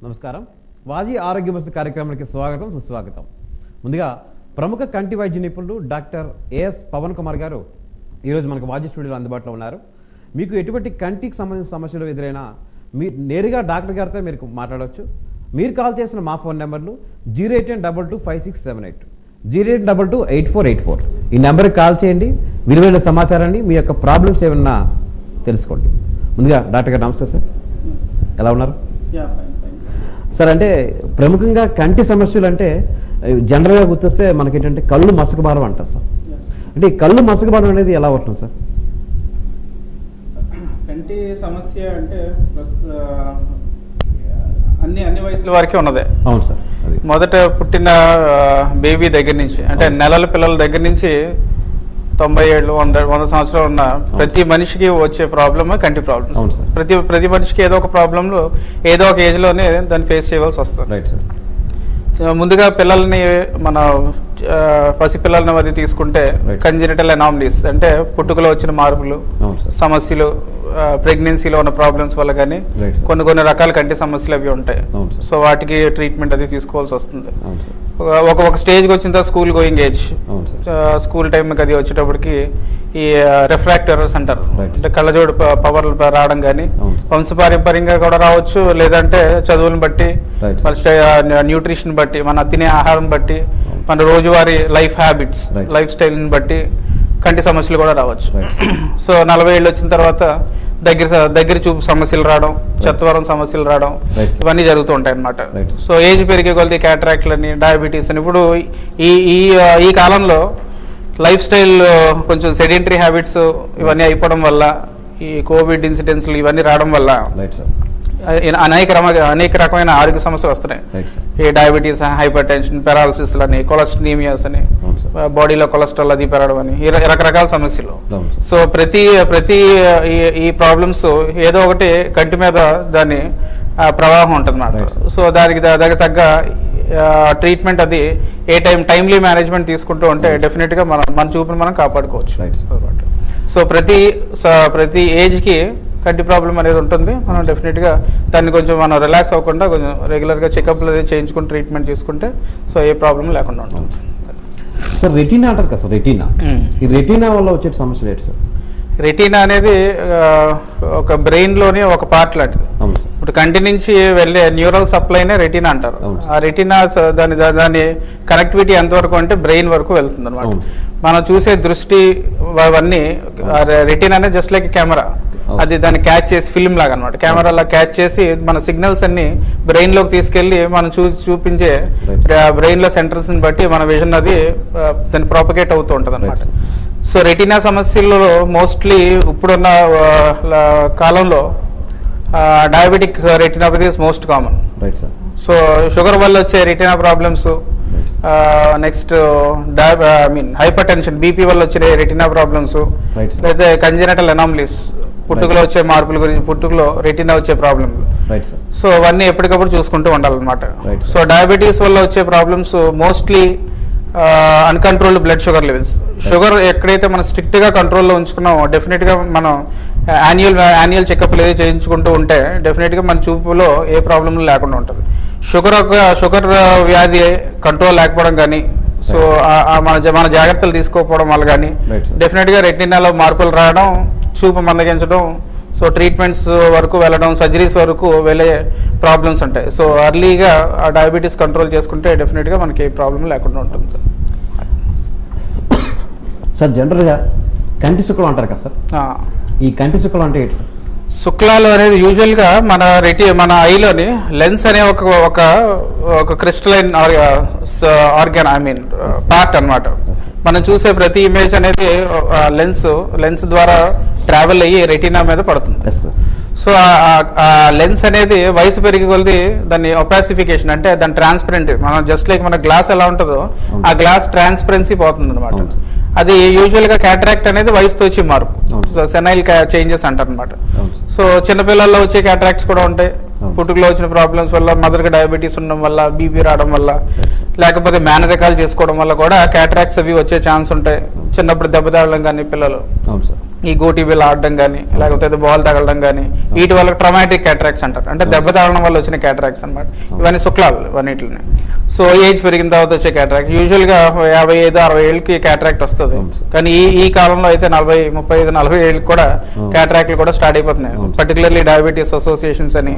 నమస్కారం. వాజీ ఆరోగ్య బస్సు కార్యక్రమానికి స్వాగతం, సుస్వాగతం. ముందుగా ప్రముఖ కంటి వైద్య నిపుణులు డాక్టర్ ఏఎస్ పవన్ కుమార్ గారు ఈరోజు మనకు వాజీ స్టూడియోలో అందుబాటులో ఉన్నారు. మీకు ఎటువంటి కంటికి సంబంధించిన సమస్యలు ఎదురైనా మీరు నేరుగా డాక్టర్ గారితో మీరు మాట్లాడవచ్చు. మీరు కాల్ చేసిన మా ఫోన్ నెంబర్లు 081225678, 081228484. ఈ నెంబర్కి కాల్ చేయండి. విలువైన సమాచారాన్ని, మీ యొక్క ప్రాబ్లమ్స్ ఏమన్నా తెలుసుకోండి. ముందుగా డాక్టర్ గారు నమస్తే సార్, ఎలా ఉన్నారు సార్? అంటే ప్రముఖంగా కంటి సమస్యలు అంటే జనరల్గా గుర్తొస్తే మనకేంటంటే కళ్ళు మసకబారం అంటారు సార్. అంటే ఈ కళ్ళు మసకబారం అనేది ఎలా ఉంటుంది సార్? కంటి సమస్య అంటే అన్ని వయసుల వారికి ఉన్నదే. అవును సార్. మొదట పుట్టిన బేబీ దగ్గర నుంచి, అంటే నెలల పిల్లల దగ్గర నుంచి 90 ఏళ్ళు 100 సంవత్సరాలు ఉన్న ప్రతి మనిషికి వచ్చే ప్రాబ్లమ్ కంటి ప్రాబ్లమ్స్. ప్రతి మనిషికి ఏదో ఒక ప్రాబ్లంలో ఏదో ఒక ఏజ్ లోనే దాన్ని ఫేస్ చేయవలసి వస్తుంది. ముందుగా పిల్లల్ని మన పసిపిల్లలని అది తీసుకుంటే కంజెనిటల్ అనామలీస్ అంటే పుట్టుకలో వచ్చిన మార్పులు, సమస్యలు, ప్రెగ్నెన్సీలో ఉన్న ప్రాబ్లమ్స్ వల్ల కానీ కొన్ని రకాల కంటి సమస్యలు అవి ఉంటాయి. సో వాటికి ట్రీట్మెంట్ అది తీసుకోవాల్సి వస్తుంది. ఒక స్టేజ్కి వచ్చిన తర్వాత స్కూల్ గోయింగ్ ఏజ్, స్కూల్ టైంకి అది వచ్చేటప్పటికి ఈ రిఫ్రాక్టర్స్ అంటారు, అంటే కళ్ళజోడు పవర్ రావడం కానీ వంశపారంపర్యంగా కూడా రావచ్చు, లేదంటే చదువులను బట్టి, న్యూట్రిషన్ బట్టి, మన తినే ఆహారం బట్టి, మన రోజువారీ లైఫ్ హ్యాబిట్స్, లైఫ్ స్టైల్ని బట్టి కంటి సమస్యలు కూడా రావచ్చు. సో 40 ఏళ్ళు వచ్చిన తర్వాత దగ్గర చూపు సమస్యలు రావడం, చెత్తవరం సమస్యలు రావడం, ఇవన్నీ జరుగుతూ ఉంటాయి అన్నమాట. సో ఏజ్ పెరిగే కొద్ది క్యాటరాక్ట్లని, డయాబెటీస్ అని, ఇప్పుడు ఈ కాలంలో లైఫ్ స్టైల్ కొంచెం సెడెంటరీ హ్యాబిట్స్ ఇవన్నీ అయిపోవడం వల్ల, ఈ కోవిడ్ ఇన్సిడెంట్స్లు ఇవన్నీ రావడం వల్ల అనేక రకమైన ఆరోగ్య సమస్యలు వస్తున్నాయి. ఈ డయాబెటీస్, హైపర్ టెన్షన్, పెరాలసిస్ అని, కొలెస్ట్రీమియాస్ అని, బాడీలో కొలెస్ట్రాల్ అది పెరగడం అని, ఈ రకరకాల సమస్యలు. సో ప్రతి ఈ ప్రాబ్లమ్స్ ఏదో ఒకటి కంటి మీద దాని ప్రవాహం ఉంటుంది అన్నమాట. సో దానికి తగ్గ ట్రీట్మెంట్ అది టైమ్లీ మేనేజ్మెంట్ తీసుకుంటూ ఉంటే డెఫినెట్ గా మన చూపును మనం కాపాడుకోవచ్చు. సో ప్రతి ఏజ్ కి కంటి ప్రాబ్లం అనేది ఉంటుంది. మనం డెఫినెట్ గా దాన్ని కొంచెం మనం రిలాక్స్ అవ్వకుండా కొంచెం రెగ్యులర్ గా చెకప్లు అది చేయించుకుని ట్రీట్మెంట్ తీసుకుంటే సో ఏ ప్రాబ్లం లేకుండా ఉంటుంది. సార్ రెటీనా అంటారు కదా సార్, రెటీనా, ఈ రెటీనా వల్ల వచ్చే సమస్యలు ఏంటి సార్? రెటీనా అనేది ఒక బ్రెయిన్ లోని ఒక పార్ట్ లాంటిది. ఇప్పుడు కంటి నుంచి వెళ్ళే న్యూరల్ సప్లైనే రెటీనా అంటారు. ఆ రెటీనా దాని కనెక్టివిటీ ఎంతవరకు అంటే బ్రెయిన్ వరకు వెళ్తుంది అనమాట. మనం చూసే దృష్టి అవన్నీ రెటీనా అనేది జస్ట్ లైక్ కెమెరా, అది దాన్ని క్యాచ్ చేసి ఫిల్మ్ లాగా అనమాట. కెమెరాలా క్యాచ్ చేసి మన సిగ్నల్స్ అన్ని బ్రెయిన్ లోకి తీసుకెళ్లి మనం చూపించే బ్రెయిన్ లో సెంటర్స్ ని బట్టి మన విజన్ అది దాన్ని ప్రాపగేట్ అవుతూ ఉంటది అనమాట. సో రెటీనా సమస్యల్లో మోస్ట్లీ ఇప్పుడున్న కాలంలో diabetic retinopathy is most common. So sugar వల్ల వచ్చే retina problems, next hypertension, BP వల్ల వచ్చే రెటీనా ప్రాబ్లమ్స్, లేదా కంజెనిటల్ అనామలీస్, పుట్టుకలో వచ్చే మార్పుల గురించి, పుట్టుకలో రెటీనా వచ్చే ప్రాబ్లమ్స్. సో అవన్నీ ఎప్పటికప్పుడు చూసుకుంటూ ఉండాలన్నమాట. సో డయాబెటీస్ వల్ల వచ్చే problems mostly uncontrolled blood sugar levels. Sugar ఎక్కడైతే మనం స్ట్రిక్ట్ గా కంట్రోల్లో ఉంచుకున్నామో డెఫినెట్ గా మనం యాన్యువల్ చెకప్ ఏది చేయించుకుంటూ ఉంటే డెఫినెట్ గా మన చూపులో ఏ ప్రాబ్లం లేకుండా ఉంటుంది. షుగర్ వ్యాధి కంట్రోల్ లేకపోవడం కానీ, సో మన జాగ్రత్తలు తీసుకోకపోవడం వల్ల కానీ డెఫినెట్ గా రెటినాలో మార్పులు రావడం, చూపు మందగించడం, సో ట్రీట్మెంట్స్ వరకు వెళ్ళడం, సర్జరీస్ వరకు వెళ్ళే ప్రాబ్లమ్స్ ఉంటాయి. సో అర్లీగా ఆ డయాబెటీస్ కంట్రోల్ చేసుకుంటే డెఫినెట్గా మనకి ఏ ప్రాబ్లం లేకుండా ఉంటుంది. సార్ జనరల్గా కంటి శుక్లం అంటారు కదా సార్, ఈ కంటి శుక్లం అంటే ఏంటి సార్? శుక్లాలు అనేది యూజువల్గా మన ఐలోని లెన్స్ అనే ఒక క్రిస్టలైన్ ఆర్గాన్, పార్ట్ అన్నమాట. మనం చూసే ప్రతి ఇమేజ్ అనేది లెన్స్ ద్వారా ట్రావెల్ అయ్యి రెటీనా మీద పడుతుంది. సో ఆ లెన్స్ అనేది వయసు పెరిగి కొద్ది దాన్ని ఒపాసిఫికేషన్ అంటే దాని ట్రాన్స్పరెంట్, మనం జస్ట్ లైక్ మన గ్లాస్ ఎలా ఉంటుందో ఆ గ్లాస్ ట్రాన్స్పరెన్సీ పోతుంది అనమాట. అది యూజువల్ గా క్యాటరాక్ట్ అనేది వయసుతో వచ్చి మార్పు, సెనైల్ చేంజెస్ అంటారు అనమాట. సో చిన్నపిల్లల్లో వచ్చే క్యాటరాక్ట్స్ కూడా ఉంటాయి. పుట్టుకలో వచ్చిన ప్రాబ్లమ్స్ వల్ల, మదర్కి డయాబెటీస్ ఉండడం వల్ల, బీపీ రావడం వల్ల, లేకపోతే మేనరికాలు చేసుకోవడం వల్ల కూడా క్యాటరాక్ట్స్ అవి వచ్చే ఛాన్స్ ఉంటాయి చిన్నప్పుడు దెబ్బ తగలడం కానీ పిల్లలు. ఈ గోటీబీలు ఆడడం కానీ లేకపోతే బాల్ తగలడం కానీ వీటి వల్ల ట్రామాటిక్ క్యాటరాక్ట్స్ అంటారు, అంటే దెబ్బ తగలడం వల్ల వచ్చిన క్యాటరాక్ట్స్ అనమాట. ఇవన్నీ శుక్లాలు ఇవన్నిటిని. సో ఏజ్ పెరిగిన తర్వాత వచ్చే క్యాటరాక్ట్ యూజువల్గా 55-60 ఏళ్ళకి క్యాటరాక్ట్ వస్తుంది. కానీ ఈ కాలంలో అయితే 35-40 ఏళ్ళకి కూడా క్యాటరాక్ట్లు కూడా స్టార్ట్ అయిపోతున్నాయి. పర్టికులర్లీ డయాబెటీస్ అసోసియేషన్స్ అని,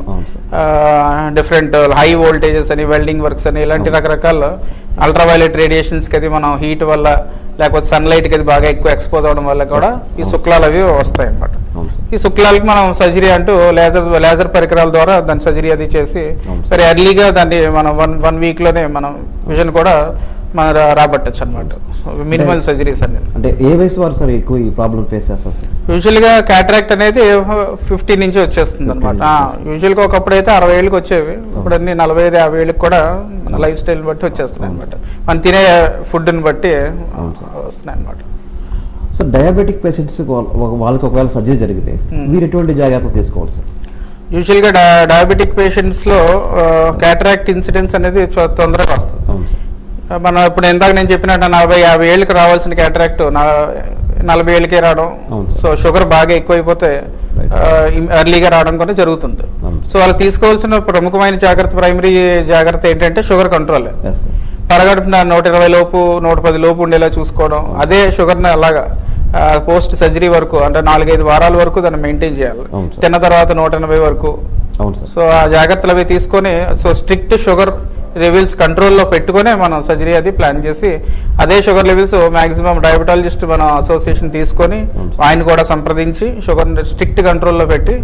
డిఫరెంట్ హై వోల్టేజెస్ అని, వెల్డింగ్ వర్క్స్ అని, ఇలాంటి రకరకాల అల్ట్రావైలెట్ రేడియేషన్స్కి అది మనం హీట్ వల్ల లేకపోతే సన్లైట్కి అది బాగా ఎక్కువ ఎక్స్పోజ్ అవడం వల్ల కూడా ఈ శుక్లాలు అవి వస్తాయి అన్నమాట. ఈ శుక్లాలకి మనం సర్జరీ అంటూ లేజర్ పరికరాల ద్వారా దాని సర్జరీ అది చేసి మరి ఎర్లీగా దాన్ని మనం వన్ వీక్లోనే మనం విజన్ కూడా మనం రాబట్టచ్చు అనమాట. మినిమల్ సర్జరీస్ అనేది. అంటే ఏ వయసు వారు సార్ ఎక్కువ ఈ ప్రాబ్లం ఫేస్ చేస్తారు? యూజువల్గా క్యాటరాక్ట్ అనేది 50 నుంచి వచ్చేస్తుంది అనమాట. యూజువల్గా ఒకప్పుడు అయితే 60 ఏళ్ళకి వచ్చేవి, ఇప్పుడు అన్ని 45-50 ఏళ్ళకి కూడా మన లైఫ్ స్టైల్ బట్టి వచ్చేస్తున్నాయి అనమాట. మనం తినే ఫుడ్ని బట్టి వస్తున్నాయి అనమాట. సో డయాబెటిక్ పేషెంట్స్ వాళ్ళకి ఒకవేళ సర్జరీ జరిగితే మీరు ఎటువంటి జాగ్రత్తలు తీసుకోవాలి సార్? యూజువల్గా డయాబెటిక్ పేషెంట్స్లో క్యాటరాక్ట్ ఇన్సిడెన్స్ అనేది తొందరగా వస్తుంది. మనం ఇప్పుడు ఇందాక నేను చెప్పినట్టు 40-50 ఏళ్ళకి రావాల్సిన క్యాటరాక్ట్ 40 ఏళ్ళకే రావడం, సో షుగర్ బాగా ఎక్కువైపోతే ఎర్లీగా రావడం కూడా జరుగుతుంది. సో వాళ్ళు తీసుకోవాల్సిన ప్రముఖమైన ప్రైమరీ జాగ్రత్త ఏంటంటే షుగర్ కంట్రోల్. పరగడుపున 120 లోపు 110 లోపు ఉండేలా చూసుకోవడం. అదే షుగర్ని అలాగా పోస్ట్ సర్జరీ వరకు అంటే 4-5 వారాల వరకు దాన్ని మెయింటైన్ చేయాలి. తిన్న తర్వాత 180 వరకు. సో ఆ జాగ్రత్తలు అవి తీసుకొని సో స్ట్రిక్ట్ షుగర్ లెవెల్స్ కంట్రోల్లో పెట్టుకునే మనం సర్జరీ అది ప్లాన్ చేసి అదే షుగర్ లెవెల్స్ మాక్సిమం డయాబెటాలజిస్ట్ మనం అసోసియేషన్ తీసుకొని ఆయన కూడా సంప్రదించి షుగర్ స్ట్రిక్ట్ కంట్రోల్లో పెట్టి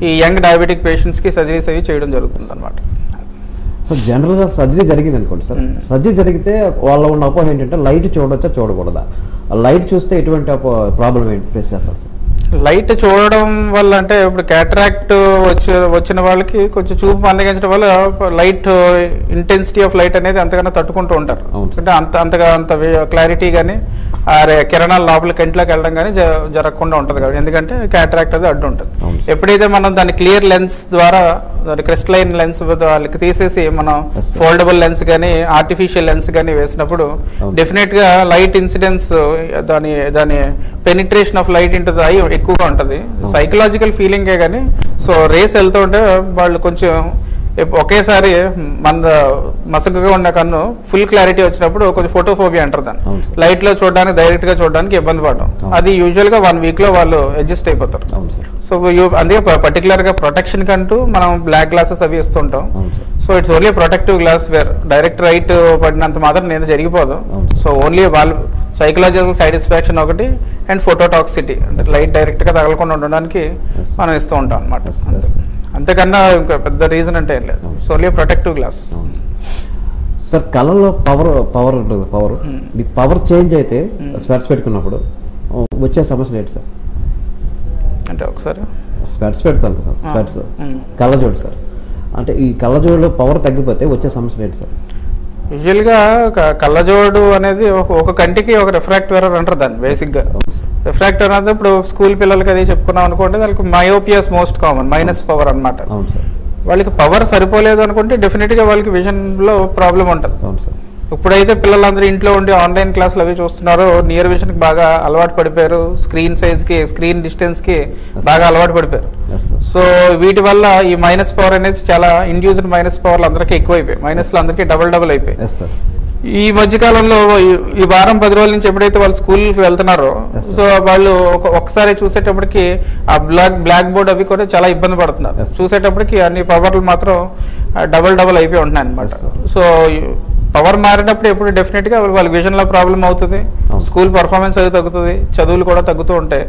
ఈ యంగ్ డయాబెటిక్ పేషెంట్స్కి సర్జరీస్ అవి చేయడం జరుగుతుంది అనమాట. సో జనరల్గా సర్జరీ జరిగింది అనుకోండి సార్, సర్జరీ జరిగితే వాళ్ళ ఉన్న అపోహ ఏంటంటే లైట్ చూడొచ్చా చూడకూడదా? లైట్ చూస్తే ఎటువంటి ప్రాబ్లం ఫేస్ చేస్తారు సార్? లైట్ చూడడం వల్ల అంటే ఇప్పుడు క్యాటరాక్ట్ వచ్చిన వాళ్ళకి కొంచెం చూపు మందగించడం వల్ల లైట్ ఇంటెన్సిటీ ఆఫ్ లైట్ అనేది అంతగానో తట్టుకుంటూ ఉంటారు. అంటే అంత క్లారిటీ కానీ కిరణాలు లోపల కంటిలోకి వెళ్ళడం కానీ జరగకుండా ఉంటుంది కాబట్టి, ఎందుకంటే క్యాటరాక్ట్ అది అడ్డు ఉంటుంది. ఎప్పుడైతే మనం దాని క్లియర్ లెన్స్ ద్వారా దాని క్రిస్టలైన్ లెన్స్ వాళ్ళకి తీసేసి మనం ఫోల్డబుల్ లెన్స్ కానీ ఆర్టిఫిషియల్ లెన్స్ కానీ వేసినప్పుడు డెఫినెట్ గా లైట్ ఇన్సిడెన్స్ దాని penetration of light into the I ఎక్కువగా ఉంటుంది. సైకలాజికల్ ఫీలింగే కానీ సో రేస్ వెళ్తూ ఉంటే వాళ్ళు కొంచెం ఒకేసారి మసకగా ఉన్న కన్ను ఫుల్ క్లారిటీ వచ్చినప్పుడు కొంచెం ఫోటోఫోబియా అంటారు దాన్ని. లైట్ లో చూడడానికి డైరెక్ట్ గా చూడడానికి ఇబ్బంది పడడం, అది యూజువల్ గా 1 వీక్ లో వాళ్ళు అడ్జస్ట్ అయిపోతారు. సో అందుకే పర్టికులర్ గా ప్రొటెక్షన్ కంటూ మనం బ్లాక్ గ్లాసెస్ అవి ఇస్తుంటాం. So it's only protective glass wear direct right పడినంత మాత్రం నేను జరిగిపోదు. సో ఓన్లీ వాళ్ళు సైకలాజికల్ సాటిస్ఫాక్షన్ ఒకటి అండ్ ఫోటోటాక్సిటీ అంటే లైట్ డైరెక్ట్ గా తగలకుండా ఉండడానికి మనం ఇస్తూ ఉంటాం అనమాట. అంతేకన్నా ఇంకా పెద్ద రీజన్ అంటే ఏం లేదు. So only protective glass. Sir కళ్ళలో పవర్ ఉంటుంది. పవర్ చేంజ్ అయితే స్పెట్స్ పెట్టుకున్నప్పుడు వచ్చే సమస్యలు ఏంటి సార్? అంటే ఒకసారి స్పెట్స్ పెడతాను సార్, స్పెట్స్ కళ్ళజోడు సార్, అంటే ఈ కళ్ళజోడులో పవర్ తగ్గిపోతే వచ్చే సమస్యలు ఏంటి సార్? యూజువల్గా కళ్ళజోడు అనేది ఒక కంటికి ఒక రిఫ్రాక్టివ్ ఎర్రర్ అంటారు దాన్ని. బేసిక్గా రిఫ్రాక్టివ్ అనేది ఇప్పుడు స్కూల్ పిల్లలకి అది చెప్పుకున్నాం అనుకోండి, వాళ్ళకి మయోపియాస్ మోస్ట్ కామన్ మైనస్ పవర్ అనమాట. వాళ్ళకి పవర్ సరిపోలేదు అనుకుంటే డెఫినెట్గా వాళ్ళకి విజన్లో ప్రాబ్లం ఉంటుంది. ఇప్పుడైతే పిల్లలందరూ ఇంట్లో ఉండి ఆన్లైన్ క్లాసులు అవి చూస్తున్నారు, నియర్ విజన్కి బాగా అలవాటు పడిపోయారు, స్క్రీన్ సైజ్కి స్క్రీన్ డిస్టెన్స్కి బాగా అలవాటు పడిపోయారు. సో వీటి వల్ల ఈ మైనస్ పవర్ అనేది చాలా ఇండ్యూస్డ్ మైనస్ పవర్లు అందరికీ ఎక్కువైపోయాయి, మైనస్లు అందరికీ డబుల్ అయిపోయాయి. ఈ మధ్యకాలంలో ఈ వారం 10 రోజుల నుంచి ఎప్పుడైతే వాళ్ళు స్కూల్కి వెళ్తున్నారో సో వాళ్ళు ఒకసారి చూసేటప్పటికి ఆ బ్లాక్ బోర్డ్ అవి కూడా చాలా ఇబ్బంది పడుతున్నారు. చూసేటప్పటికి అన్ని పవర్లు మాత్రం డబుల్ అయిపోయి ఉంటున్నాయి అనమాట. సో పవర్ మారినప్పుడు ఎప్పుడు డెఫినెట్ గా వాళ్ళకి విజన్ లో ప్రాబ్లం అవుతుంది, స్కూల్ పర్ఫార్మెన్స్ అది తగ్గుతుంది, చదువులు కూడా తగ్గుతూ ఉంటాయి.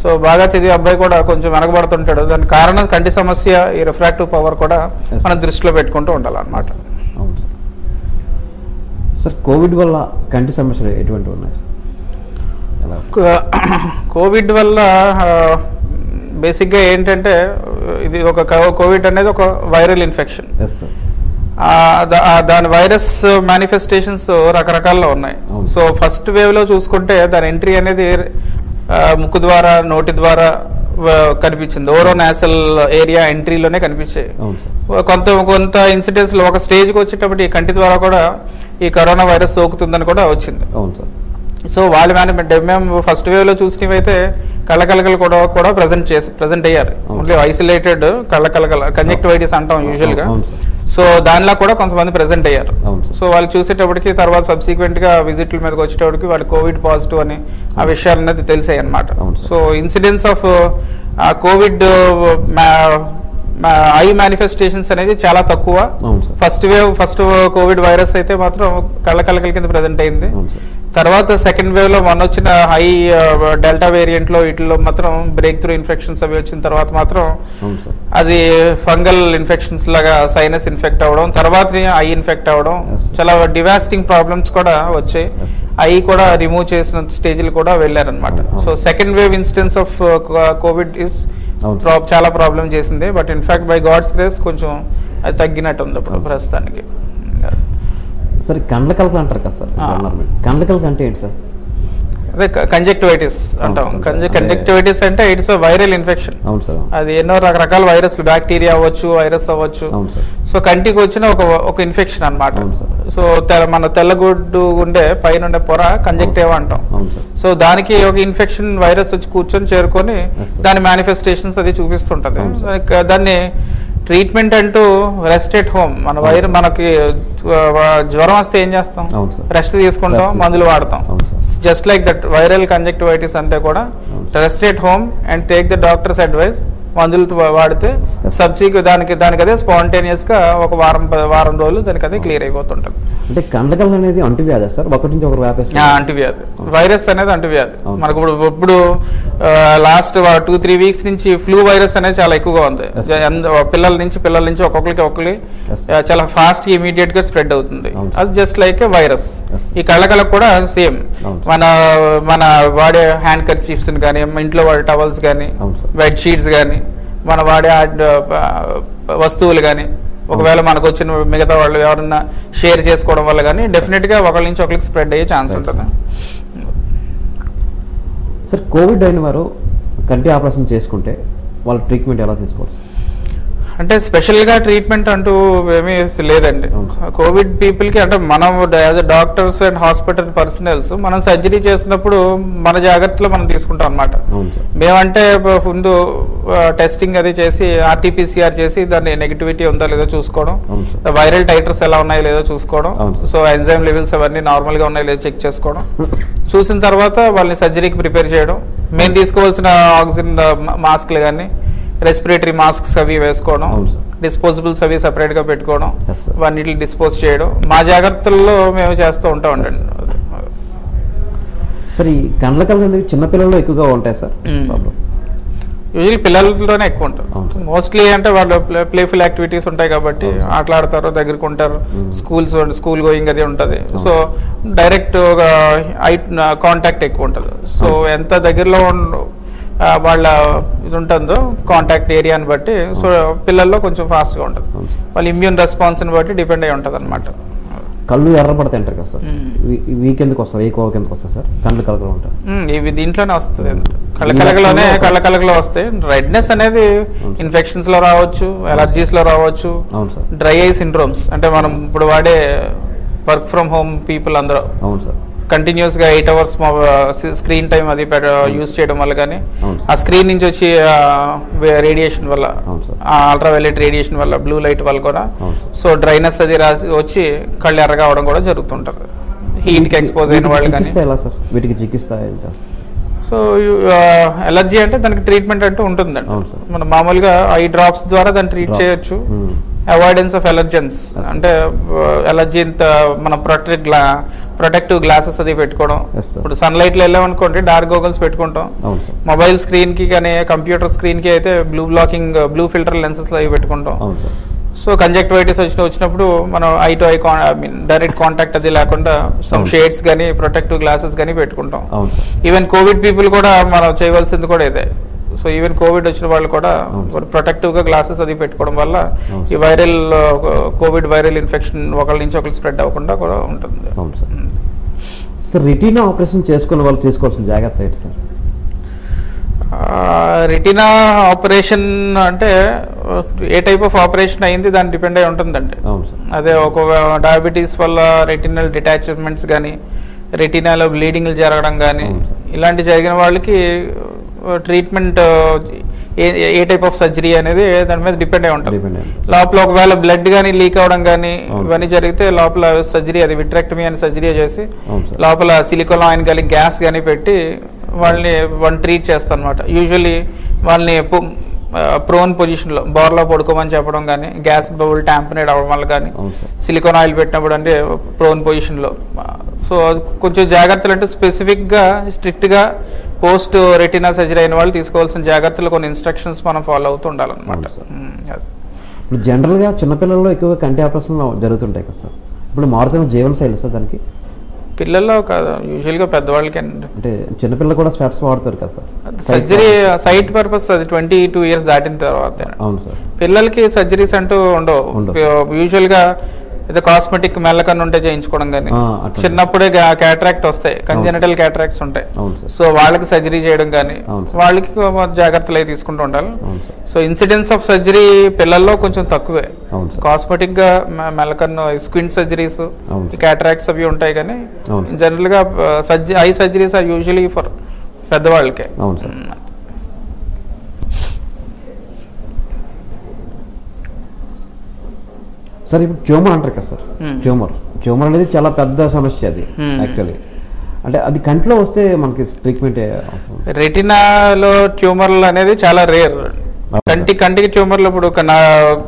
సో బాగా చదివే అబ్బాయి కూడా కొంచెం వెనకబడుతుంటాడు. దానికి కారణం కంటి సమస్య, ఈ రిఫ్రాక్టివ్ పవర్ కూడా మనం దృష్టిలో పెట్టుకుంటూ ఉండాలన్నమాట. సార్ కోవిడ్ వల్ల కంటి సమస్యలు ఎటువంటి ఉన్నాయి? కోవిడ్ వల్ల బేసిక్గా ఏంటంటే ఇది కోవిడ్ అనేది ఒక వైరల్ ఇన్ఫెక్షన్. దాని వైరస్ మేనిఫెస్టేషన్స్ రకరకాల్లో ఉన్నాయి. సో ఫస్ట్ వేవ్ లో చూసుకుంటే దాని ఎంట్రీ అనేది ముక్కు ద్వారా నోటి ద్వారా కనిపించింది. ఓరోనాసల్ ఏరియా ఎంట్రీలోనే కనిపించాయి. కొంత ఇన్సిడెంట్స్ లో ఒక స్టేజ్కి వచ్చేటప్పుడు ఈ కంటి ద్వారా కూడా ఈ కరోనా వైరస్ సోకుతుందని కూడా వచ్చింది. సో వాళ్ళు మేము ఫస్ట్ వేవ్లో చూసినవి అయితే కళ్ళకలకలు కూడా ప్రజెంట్ అయ్యారు. ఓన్లీ ఐసోలేటెడ్ కళ్ళకలకల కంజక్టివైటిస్ అంటాం యూజువల్గా. సో దానిలో కూడా కొంతమంది ప్రెజెంట్ అయ్యారు. సో వాళ్ళు చూసేటప్పటికి తర్వాత సబ్సిక్వెంట్గా విజిట్ల మీదకి వచ్చేటప్పటికి వాళ్ళు కోవిడ్ పాజిటివ్ అని ఆ విషయాలు అనేది తెలిసాయి అన్నమాట. So incidence of Covid I manifestations అనేది చాలా తక్కువ. ఫస్ట్ కోవిడ్ వైరస్ అయితే మాత్రం కళ్ళకలకల కింద ప్రజెంట్ అయింది. తర్వాత సెకండ్ వేవ్ లో మొన్న వచ్చిన హై డెల్టా వేరియంట్ లో వీటిలో మాత్రం బ్రేక్ త్రూ ఇన్ఫెక్షన్స్ అవి వచ్చిన తర్వాత మాత్రం అది ఫంగల్ ఇన్ఫెక్షన్స్ లాగా సైనస్ ఇన్ఫెక్ట్ అవ్వడం, తర్వాత ఐ ఇన్ఫెక్ట్ అవ్వడం, చాలా డివాస్టింగ్ ప్రాబ్లమ్స్ కూడా వచ్చాయి. ఐ కూడా రిమూవ్ చేసిన స్టేజ్లు కూడా వెళ్ళారనమాట. So second wave incidence of covid is చాలా ప్రాబ్లం చేసింది. But in fact by God's grace కొంచెం అది తగ్గినట్టు ఉంది ఇప్పుడు ప్రస్తుతానికి. సార్ కండ్లకలకలు అంటారు కదా సార్, కండ్లకలకలు అంటే ఏంటి సార్? అదే కంజక్టివైటిస్ అంటాం. కంజక్టివైటిస్ అంటే ఇట్స్ వైరల్ ఇన్ఫెక్షన్. అది ఎన్నో రకరకాల వైరస్లు, బ్యాక్టీరియా అవ్వచ్చు, వైరస్ అవ్వచ్చు. సో కంటికి వచ్చిన ఒక ఇన్ఫెక్షన్ అన్నమాట. సో మన తెల్లగుడ్డు ఉండే పైన ఉండే పొర కంజక్టివ్ అంటాం. సో దానికి ఒక ఇన్ఫెక్షన్ వైరస్ వచ్చి కూర్చొని చేరుకొని దాని మేనిఫెస్టేషన్స్ అది చూపిస్తుంటది. దాన్ని ట్రీట్మెంట్ అంటూ రెస్ట్ ఎట్ హోమ్. మనకి జ్వరం వస్తే ఏం చేస్తాం? రెస్ట్ తీసుకుంటాం, మందులు వాడతాం. Just like that viral conjunctivitis అంటే కూడా rest at home and take the doctors advice. మందులు వాడితే దానికి అదే స్పాంటేనియస్ గా ఒక వారం రోజులు దానికి అదే క్లియర్ అయిపోతుంటది. అంటే కండ్లకలకలు అనేది అంటువ్యాధి సార్? ఒకటి నుంచి ఒకరు వ్యాపిస్తుంది. అంటువ్యాధి, వైరస్ అనేది అంటువ్యాధి. మనకు ఇప్పుడు లాస్ట్ 2-3 వీక్స్ నుంచి ఫ్లూ వైరస్ అనేది చాలా ఎక్కువగా ఉంది. పిల్లల నుంచి ఒక్కొక్కరికి చాలా ఫాస్ట్ ఇమీడియట్ గా స్ప్రెడ్ అవుతుంది. అది జస్ట్ లైక్ వైరస్. ఈ కళ్ళకలకు కూడా సేమ్. మన వాడే హ్యాండ్ కర్చీఫ్స్ కానీ, ఇంట్లో వాడే టవల్స్ కానీ, బెడ్ షీట్స్ కానీ, మన వాడే వస్తువులు కానీ ఒకవేళ మనకు వచ్చిన మిగతా వాళ్ళు ఎవరన్నా షేర్ చేసుకోవడం వల్ల కానీ డెఫినెట్ గా ఒకరి నుంచి ఒకరికి స్ప్రెడ్ అయ్యే ఛాన్స్ ఉంటుంది. సార్ కోవిడ్ అయిన వారు కంటి ఆపరేషన్ చేసుకుంటే వాళ్ళ ట్రీట్మెంట్ ఎలా తీసుకోవచ్చు? అంటే స్పెషల్గా ట్రీట్మెంట్ అంటూ ఏమీ లేదండి. కోవిడ్ పీపుల్కి అంటే మనం as a doctors and hospital personals మనం సర్జరీ చేసినప్పుడు మన జాగ్రత్తలు మనం తీసుకుంటాం అనమాట. మేమంటే ముందు టెస్టింగ్ అది చేసి ఆర్టీపీసీఆర్ చేసి దాన్ని నెగిటివిటీ ఉందా లేదో చూసుకోవడం, వైరల్ టైటర్స్ ఎలా ఉన్నాయో లేదో చూసుకోవడం, సో ఎంజైమ్ లెవెల్స్ అవన్నీ నార్మల్గా ఉన్నాయో లేదో చెక్ చేసుకోవడం, చూసిన తర్వాత వాళ్ళని సర్జరీకి ప్రిపేర్ చేయడం. మేము తీసుకోవాల్సిన ఆక్సిజన్ మాస్క్లు కానీ, రెస్పిరేటరీ మాస్క్స్ అవి వేసుకోవడం, డిస్పోజబుల్స్ అవి సెపరేట్ గా పెట్టుకోవడం, వాటిని డిస్పోజ్ చేయడం మా జాగ్రత్తల్లో మేము చేస్తూ ఉంటాం. సార్ ఈ కండ్లకలకలు అనేవి చిన్నపిల్లల్లో ఎక్కువగా ఉంటాయి సార్? యూజువల్లీ పిల్లలతోనే ఎక్కువ ఉంటుంది. మోస్ట్లీ అంటే వాళ్ళు ప్లేఫుల్ యాక్టివిటీస్ ఉంటాయి కాబట్టి ఆటలాడతారు, దగ్గరికి ఉంటారు, స్కూల్ గోయింగ్ అది ఉంటుంది. సో డైరెక్ట్ ఐ కాంటాక్ట్ ఎక్కువ ఉంటుంది. సో ఎంత దగ్గరలో వాళ్ళ ఇది ఉంటుందో కాంటాక్ట్ ఏరియాని బట్టి సో పిల్లల్లో కొంచెం ఫాస్ట్గా ఉంటుంది. వాళ్ళ ఇమ్యూన్ రెస్పాన్స్ని బట్టి డిపెండ్ అయి ఉంటుంది అనమాట. కళ్ళు ఎర్రపడతాయి అంటారు కదా సార్, వీకెందుకు వస్తారు? ఏ కోవకి ఎందుకు వస్తారు సార్ కళ్ళు కలకలు ఉంటాయి? ఇవి దీంట్లోనే వస్తుంది, కళ్ళకలకలో వస్తాయి. రెడ్నెస్ అనేది ఇన్ఫెక్షన్స్ లో రావచ్చు, ఎలర్జీస్ లో రావచ్చు, డ్రై ఐ సిండ్రోమ్స్ అంటే మనం ఇప్పుడు వాడే వర్క్ ఫ్రమ్ హోమ్ పీపుల్ అందరూ కంటిన్యూస్ గా 8 hours స్క్రీన్ టైం అది యూజ్ చేయడం వల్ల కానీ, ఆ స్క్రీన్ నుంచి వచ్చి రేడియేషన్ వల్ల, అల్ట్రావైలెట్ రేడియేషన్ వల్ల, బ్లూ లైట్ వల్ల కూడా సో డ్రైనెస్ అది వచ్చి కళ్ళు ఎర్రగా అవడం కూడా జరుగుతుంటది. హీట్ కి ఎక్స్పోజ్ అయిన వాళ్ళు కానీ. వీటికి చికిత్స సో ఎలర్జీ అంటే దానికి ట్రీట్మెంట్ అంటూ ఉంటుందండి. మనం మామూలుగా ఐ డ్రాప్స్ ద్వారా దాన్ని ట్రీట్ చేయొచ్చు. అవాయిడెన్స్ ఆఫ్ ఎలర్జెన్స్ అంటే ఎలర్జీ మనం ప్రొటెక్టివ్ గ్లాసెస్ అది పెట్టుకోవడం. ఇప్పుడు సన్ లైట్ లో వెళ్ళామనుకోండి డార్క్ గోగల్స్ పెట్టుకుంటాం. మొబైల్ స్క్రీన్ కి కానీ కంప్యూటర్ స్క్రీన్ కి అయితే బ్లూ ఫిల్టర్ లెన్సెస్ అవి పెట్టుకుంటాం. సో కంజక్టివైటిస్ వచ్చినప్పుడు మనం I to I direct contact అది లేకుండా సమ్ షేడ్స్ కానీ ప్రొటెక్టివ్ గ్లాసెస్ కానీ పెట్టుకుంటాం. ఈవెన్ కోవిడ్ పీపుల్ కూడా మనం చేయవలసింది కూడా ఇదే. సో ఈవెన్ కోవిడ్ వచ్చిన వాళ్ళు కూడా ప్రొటెక్టివ్ గా గ్లాసెస్ అది పెట్టుకోవడం వల్ల ఈ కోవిడ్ వైరల్ ఇన్ఫెక్షన్ ఒకరి నుంచి ఒకరు స్ప్రెడ్ అవ్వకుండా కూడా ఉంటుంది. సార్ రెటీనా ఆపరేషన్ చేసుకున్న వాళ్ళు తీసుకోవాల్సిన జాగ్రత్త ఏంటి సార్? రెటీనా ఆపరేషన్ అంటే ఏ టైప్ ఆఫ్ ఆపరేషన్ అయింది దాన్ని డిపెండ్ అయి ఉంటుందండి. అదే ఒక డయాబెటీస్ వల్ల రెటినల్ డిటాచ్మెంట్స్ కానీ, రెటీనాలో బ్లీడింగ్లు జరగడం కానీ ఇలాంటి జరిగిన వాళ్ళకి treatment A type of surgery అనేది దాని మీద డిపెండ్ అయి ఉంటుంది. లోపల ఒకవేళ బ్లడ్ కానీ లీక్ అవడం కానీ ఇవన్నీ జరిగితే లోపల సర్జరీ, అది విట్రెక్టమీ అని సర్జరీ చేసి లోపల సిలికోలాయిన్ కానీ గ్యాస్ కానీ పెట్టి వాళ్ళని ట్రీట్ చేస్తాం అనమాట. యూజువల్లీ వాళ్ళని ప్రోన్ పొజిషన్లో బోర్లో పడుకోమని చెప్పడం కానీ, గ్యాస్ బబుల్ ట్యాంపనేట్ అవ్వడం వల్ల కానీ, సిలికాన్ ఆయిల్ పెట్టినప్పుడు అంటే ప్రోన్ పొజిషన్లో. సో కొంచెం జాగ్రత్తలు అంటే స్పెసిఫిక్గా స్ట్రిక్ట్గా పోస్ట్ రెటినా సర్జరీ అయిన వాళ్ళు తీసుకోవాల్సిన జాగ్రత్తలు కొన్ని ఇన్స్ట్రక్షన్స్ మనం ఫాలో అవుతూ ఉండాలన్నమాట. ఇప్పుడు జనరల్గా చిన్నపిల్లల్లో ఎక్కువగా కంటి ఆపరేషన్ జరుగుతుంటాయి కదా సార్, ఇప్పుడు మారుతున్న జీవనశైలి సార్ దానికి? పిల్లల్లో కాదు, యూజువల్గా పెద్దవాళ్ళకి. అంటే చిన్నపిల్లలు కూడా స్పెట్స్ వాడతారు కదా సార్, సర్జరీ సైట్ పర్పస్ అది 22 years దాటిన తర్వాత. అవును సార్. పిల్లలకి సర్జరీస్ అంటూ ఉండవు. యూజువల్గా ఏదో కాస్మెటిక్ మెల్లకన్ను ఉంటే చేయించుకోవడం కానీ, చిన్నప్పుడే క్యాటరాక్ట్ వస్తాయి, కంజెనిటల్ క్యాటరాక్ట్స్ ఉంటాయి. సో వాళ్ళకి సర్జరీ చేయడం కానీ, వాళ్ళకి జాగ్రత్తలు అవి తీసుకుంటూ ఉండాలి. సో ఇన్సిడెన్స్ ఆఫ్ సర్జరీ పిల్లల్లో కొంచెం తక్కువే. కాస్మెటిక్ గా మెల్లకన్ను స్క్వింట్ సర్జరీస్, క్యాటరాక్ట్స్ అవి ఉంటాయి కానీ జనరల్ గా eye surgeries are usually for పెద్దవాళ్ళకే. సార్ ఇప్పుడు ట్యూమర్ అంటారు కదా సార్, ట్యూమర్ అనేది చాలా పెద్ద సమస్య అది యాక్చువల్లీ. అంటే అది కంటిలో వస్తే మనకి ట్రీట్మెంట్ అవసరం? రెటినాలో ట్యూమర్లు అనేది చాలా రేర్. కంటికి ట్యూమర్లు ఇప్పుడు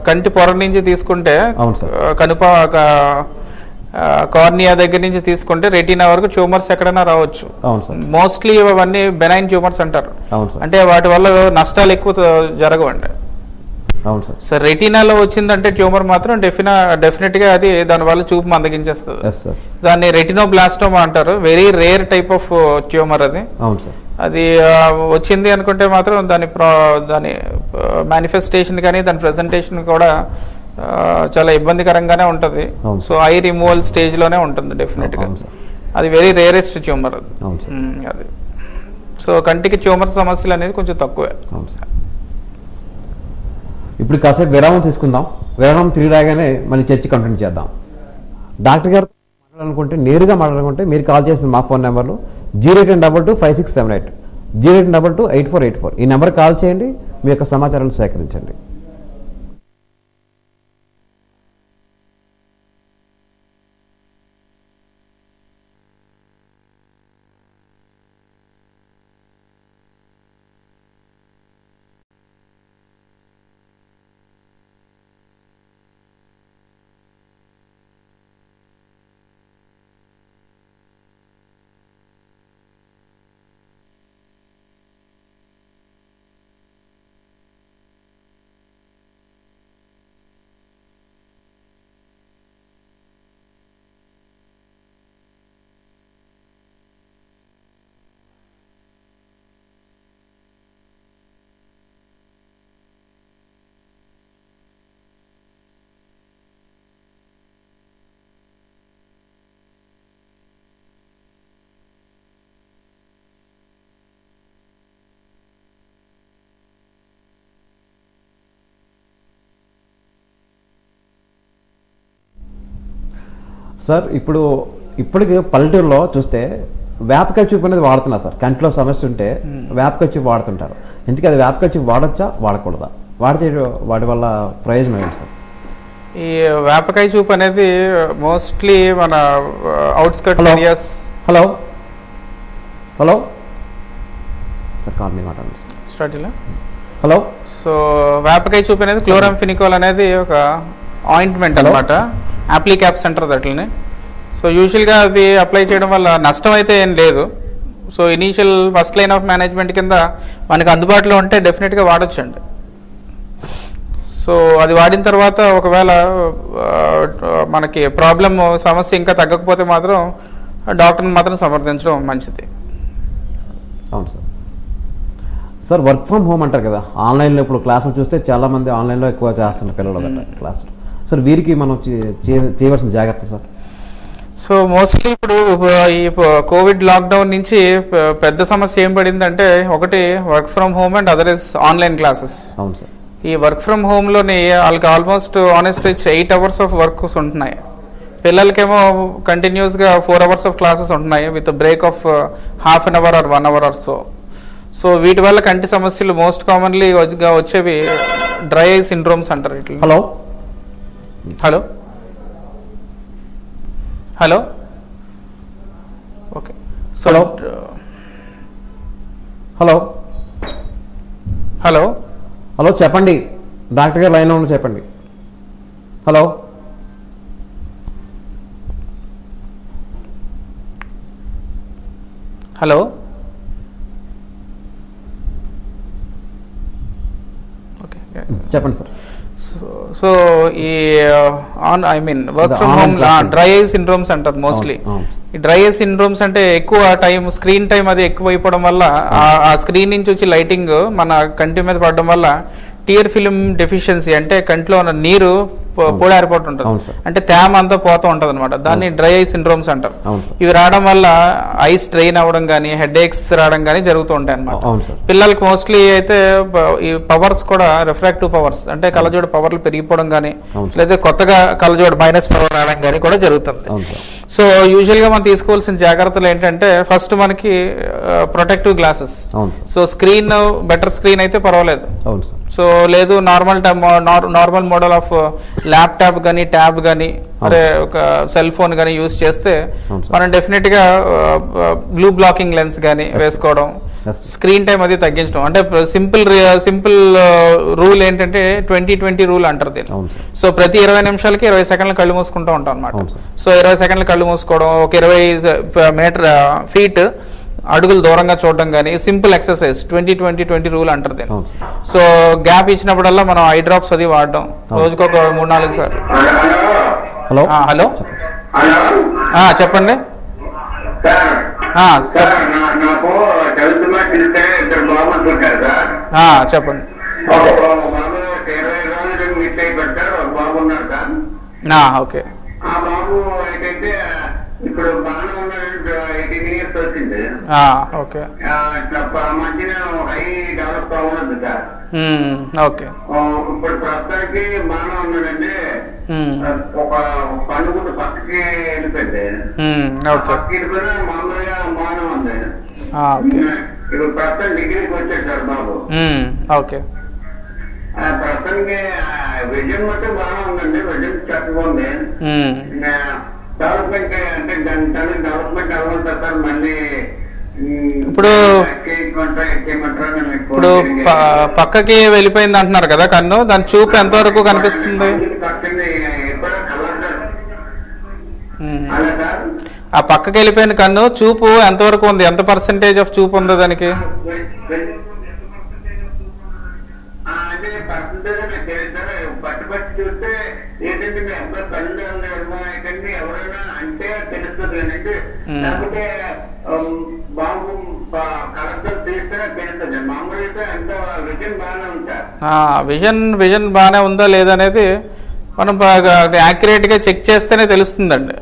కంటి పొర నుంచి తీసుకుంటే, కార్నియా దగ్గర నుంచి తీసుకుంటే రెటీనా వరకు ట్యూమర్స్ ఎక్కడైనా రావచ్చు. మోస్ట్లీ అవన్నీ బెనైన్ ట్యూమర్స్ అంటారు. అంటే వాటి వల్ల నష్టాలు ఎక్కువ జరగవండి. సార్ రెటీనాలో వచ్చిందంటే ట్యూమర్ మాత్రం డెఫినెట్ గా అది దాని వల్ల చూపు మందగించేస్తుంది. దాన్ని రెటినోబ్లాస్టోమా అంటారు. Very rare type of tumour అది. అది వచ్చింది అనుకుంటే మాత్రం దాని మేనిఫెస్టేషన్ కానీ దాని ప్రెజెంటేషన్ కూడా చాలా ఇబ్బందికరంగానే ఉంటుంది. సో ఐ రిమూవల్ స్టేజ్ లోనే ఉంటుంది డెఫినెట్ గా. అది వెరీ రేరెస్ట్ ట్యూమర్ అది. సో కంటికి ట్యూమర్ సమస్యలు అనేది కొంచెం తక్కువే. ఇప్పుడు కాసేపు విరామం తీసుకుందాం. విరామం తిరిగి రాగానే మళ్ళీ చర్చ కంటిన్యూ చేద్దాం. డాక్టర్ గారు మాట్లాడాలనుకుంటే, నేరుగా మాట్లాడాలనుకుంటే మీరు కాల్ చేసిన మా ఫోన్ నెంబర్లు 081225678, 081228484. ఈ నెంబర్ కాల్ చేయండి, మీ యొక్క సమాచారాన్ని సేకరించండి. సార్ ఇప్పటికి పల్లెటూరులో చూస్తే వేపకాయ చూపు అనేది వాడుతున్నారు సార్. కంటిలో సమస్య ఉంటే వేపకాయ చూపు వాడుతుంటారు. ఎందుకు అది వేపకాయ చూపు వాడచ్చా వాడకూడదా? వాడితే వాటి వల్ల ప్రయోజనం ఏంటి సార్? ఈ వేపకాయ చూపు అనేది మోస్ట్లీ మన outskirts areas. Hello hello sir, call me మాట్లాడండి స్టార్ట్ ఇలా. హలో. సో వేపకాయ చూపు అనేది క్లోరాంఫెనికోల్ అనేది ఒక ఆయింట్మెంట్ అనమాట. అప్లిక్యాప్స్ అంటారు అట్లనే. సో యూజువల్గా అది అప్లై చేయడం వల్ల నష్టం అయితే ఏం లేదు. So initial first line of management కింద మనకు అందుబాటులో ఉంటే డెఫినెట్గా వాడొచ్చండి. సో అది వాడిన తర్వాత ఒకవేళ మనకి సమస్య ఇంకా తగ్గకపోతే మాత్రం డాక్టర్ని మాత్రం సంప్రదించడం మంచిది. అవును sir. Sir work from home అంటారు కదా, ఆన్లైన్లో ఇప్పుడు క్లాసులు చూస్తే చాలామంది ఆన్లైన్లో ఎక్కువ చేస్తున్నారు పిల్లలు గట్రా క్లాసులు. సార్ వీరికి మనం చేయవలసిన జాగ్రత్త సార్? సో మోస్ట్లీ ఇప్పుడు ఈ కోవిడ్ లాక్డౌన్ నుంచి పెద్ద సమస్య ఏం పడిందంటే, ఒకటి work from home and other is online classes. అవును సార్. ఈ వర్క్ ఫ్రమ్ హోమ్లోని వాళ్ళకి almost honest 8 hours of works ఉంటున్నాయి. పిల్లలకేమో కంటిన్యూస్గా 4 hours ఆఫ్ క్లాసెస్ ఉంటున్నాయి with break of half an hour or 1 hour or so వీటి వల్ల కంటి సమస్యలు మోస్ట్ కామన్లీ వచ్చేవి డ్రై ఐ సిండ్రోమ్స్ అంటారు ఇట్లా. Hello hello hello okay. So hello hello hello చెప్పండి డాక్టర్ గారు లైన్లో ఉండి చెప్పండి. హలో హలో ఓకే చెప్పండి సార్. సో ఈ I mean work from home dry eye syndromes అంటారు మోస్ట్లీ. ఈ డ్రై ఐ సిండ్రోమ్స్ అంటే ఎక్కువ టైం స్క్రీన్ టైం అది ఎక్కువ అయిపోవడం వల్ల ఆ స్క్రీన్ నుంచి వచ్చి లైటింగ్ మన కంటి మీద పడడం వల్ల టియర్ ఫిల్మ్ డెఫిషియన్సీ అంటే కంట్లో ఉన్న నీరు పొడారిపోతూ ఉంటుంది, అంటే తేమ అంతా పోతూ ఉంటుంది అనమాట. దాన్ని డ్రై ఐ సిండ్రోమ్స్ అంటారు. ఇవి రావడం వల్ల ఐ స్ట్రెయిన్ అవ్వడం కానీ హెడ్ ఏక్స్ రావడం కానీ జరుగుతూ ఉంటాయి అనమాట. పిల్లలకి మోస్ట్లీ అయితే ఈ పవర్స్ కూడా రిఫ్రాక్టివ్ పవర్స్ అంటే కళ్ళజోడు పవర్లు పెరిగిపోవడం కానీ లేదా కొత్తగా కళ్ళజోడు మైనస్ పవర్ రావడం కానీ కూడా జరుగుతుంది. సో యూజువల్ గా మనం తీసుకోవాల్సిన జాగ్రత్తలు ఏంటంటే ఫస్ట్ మనకి protective glasses. So screen better screen అయితే పర్వాలేదు, సో లేదు నార్మల్ మోడల్ ఆఫ్ ల్యాప్టాప్ కానీ ట్యాబ్ కానీ అరే ఒక సెల్ ఫోన్ కానీ యూజ్ చేస్తే మనం డెఫినెట్ గా బ్లూ బ్లాకింగ్ లెన్స్ కానీ వేసుకోవడం, స్క్రీన్ టైం అది తగ్గించడం. అంటే సింపుల్ రూల్ ఏంటంటే 20-20 రూల్ అంటారు దీన్ని. సో ప్రతి 20 నిమిషాలకి 20 సెకండ్లు కళ్ళు మూసుకుంటూ ఉంటాం అనమాట. సో 20 సెకండ్లు కళ్ళు మూసుకోవడం, ఒక 20 ఫీట్ అడుగులు దూరంగా చూడడం కానీ సింపుల్ ఎక్సర్సైజ్ 20-20-20 రూల్ అంటారు దీన్ని. సో గ్యాప్ ఇచ్చినప్పుడల్లా మనం ఐ డ్రాప్స్ అది వాడడం రోజుకు ఒక 3-4 సార్లు. హలో హలో చెప్పండి. చెప్పండి. ఓకే ఇప్పుడు బాగా 18 years వచ్చింది. ఓకే మధ్యన హై డెవలప్ అవ్వదు సార్. ఓకే ఇప్పుడు ప్రస్తుతానికి బాగా ఉన్నాడండి. ఒక పన్నుకుంటు పక్కకి వెళ్ళిపోయింది. పక్కకి వెళ్ళిపోయినా మామూలుగా బాగానే ఉంది. ఇప్పుడు ప్రస్తుతం డిగ్రీకి వచ్చాడు సార్ బాబు. ఓకే ప్రస్తుతానికి విజన్ మట్టి బాగా ఉందండి, విజన్ చక్కగా ఉంది. డెవలప్మెంట్ అంటే డెవలప్మెంట్ అవ్వాలి సార్. మళ్ళీ ఇప్పుడు పక్కకి వెళ్ళిపోయింది అంటున్నారు కదా కన్ను, దాని చూపు ఎంతవరకు కనిపిస్తుంది? ఆ పక్కకి వెళ్ళిపోయిన కన్ను చూపు ఎంతవరకు ఉంది, ఎంత పర్సెంటేజ్ ఆఫ్ చూపు ఉందో దానికి? పట్టుబట్టి చూస్తే ఏంటంటే మీ అబ్బాయి కళ్ళు ఏంటంటే ఎవరైనా అంటే తెలుస్తుంది అంటే, లేకపోతే బాబు కలెక్టర్ తీస్తేనే తెలుస్తుంది. మామూలు అయితే ఎంత విజన్ బాగానే ఉంటారు. విజన్ బాగానే ఉందా లేదనేది మనం యాక్యురేట్ గా చెక్ చేస్తేనే తెలుస్తుందండి.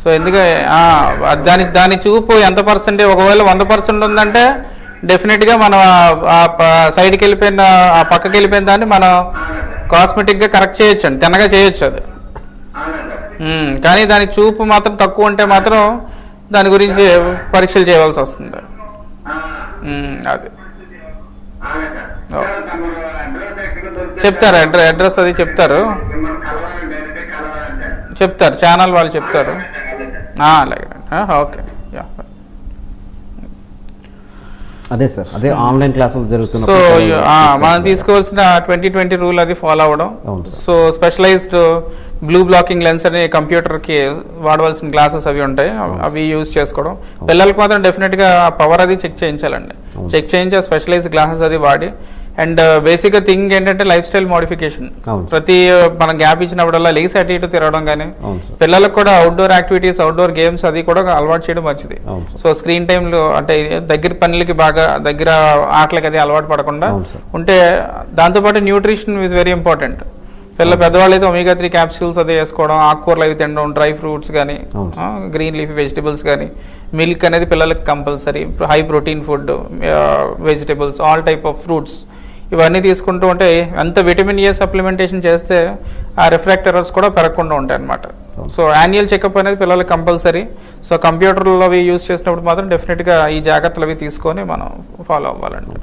సో ఎందుకంటే దాని చూపు ఎంత పర్సెంటేజ్, ఒకవేళ 100% ఉందంటే డెఫినెట్ గా మనం సైడ్కి వెళ్ళిపోయిన ఆ పక్కకి వెళ్ళిపోయిన దాన్ని మనం కాస్మెటిక్ గా కరెక్ట్ చేయొచ్చు అండి, తిన్నగా చేయొచ్చు అది. కానీ దాని చూపు మాత్రం తక్కువ ఉంటే మాత్రం దాని గురించి పరీక్షలు చేయవలసి వస్తుంది. అది చెప్తారు, అడ్రస్ అది చెప్తారు, ఛానల్ వాళ్ళు చెప్తారు. అలాగే ఓకే. అదే సార్, అదే ఆన్లైన్ క్లాసులు జరుగుతున్నాయి. సో మనం తీసుకోవాల్సిన 20-20 రూల్ అది ఫాలో అవ్వడం. So specialised blue blocking lens అనే కంప్యూటర్ కి వాడవలసిన గ్లాసెస్ అవి ఉంటాయి, అవి యూజ్ చేసుకోవడం. పిల్లలకు మాత్రం డెఫినెట్ గా పవర్ అది చెక్ చేయించాలండి. చెక్ చేయించి స్పెషలైజ్డ్ గ్లాసెస్ అది వాడి. అండ్ బేసిక్ గా థింగ్ ఏంటంటే లైఫ్ స్టైల్ మోడిఫికేషన్. ప్రతి మనం గ్యాప్ ఇచ్చినప్పుడల్లా లేసి అటు ఇటు తిరగడం కానీ, పిల్లలకు కూడా అవుట్డోర్ యాక్టివిటీస్, అవుట్డోర్ గేమ్స్ అది కూడా అలవాటు చేయడం మంచిది. సో స్క్రీన్ టైంలో అంటే దగ్గర పనులకి బాగా దగ్గర ఆటలకి అది అలవాటు పడకుండా ఉంటే, దాంతోపాటు న్యూట్రిషన్ ఇస్ వెరీ ఇంపార్టెంట్. పెద్దవాళ్ళు అయితే ఒమేగా 3 క్యాప్సూల్స్ అది వేసుకోవడం, ఆకుకూరలు అవి తినడం, డ్రై ఫ్రూట్స్ కానీ, గ్రీన్ లీఫీ వెజిటబుల్స్ కానీ, మిల్క్ అనేది పిల్లలకి compulsory, high protein food, vegetables, all type of fruits ఇవన్నీ తీసుకుంటూ ఉంటే అంత విటమిన్ ఏ సప్లిమెంటేషన్ చేస్తే ఆ రిఫ్రాక్ట్ ఎర్రర్స్ కూడా పెరగకుండా ఉంటాయి అన్నమాట. సో యాన్యువల్ చెకప్ అనేది పిల్లలకి కంపల్సరీ. సో కంప్యూటర్లో అవి యూజ్ చేసినప్పుడు మాత్రం డెఫినెట్గా ఈ జాగ్రత్తలు అవి తీసుకొని మనం ఫాలో అవ్వాలండి.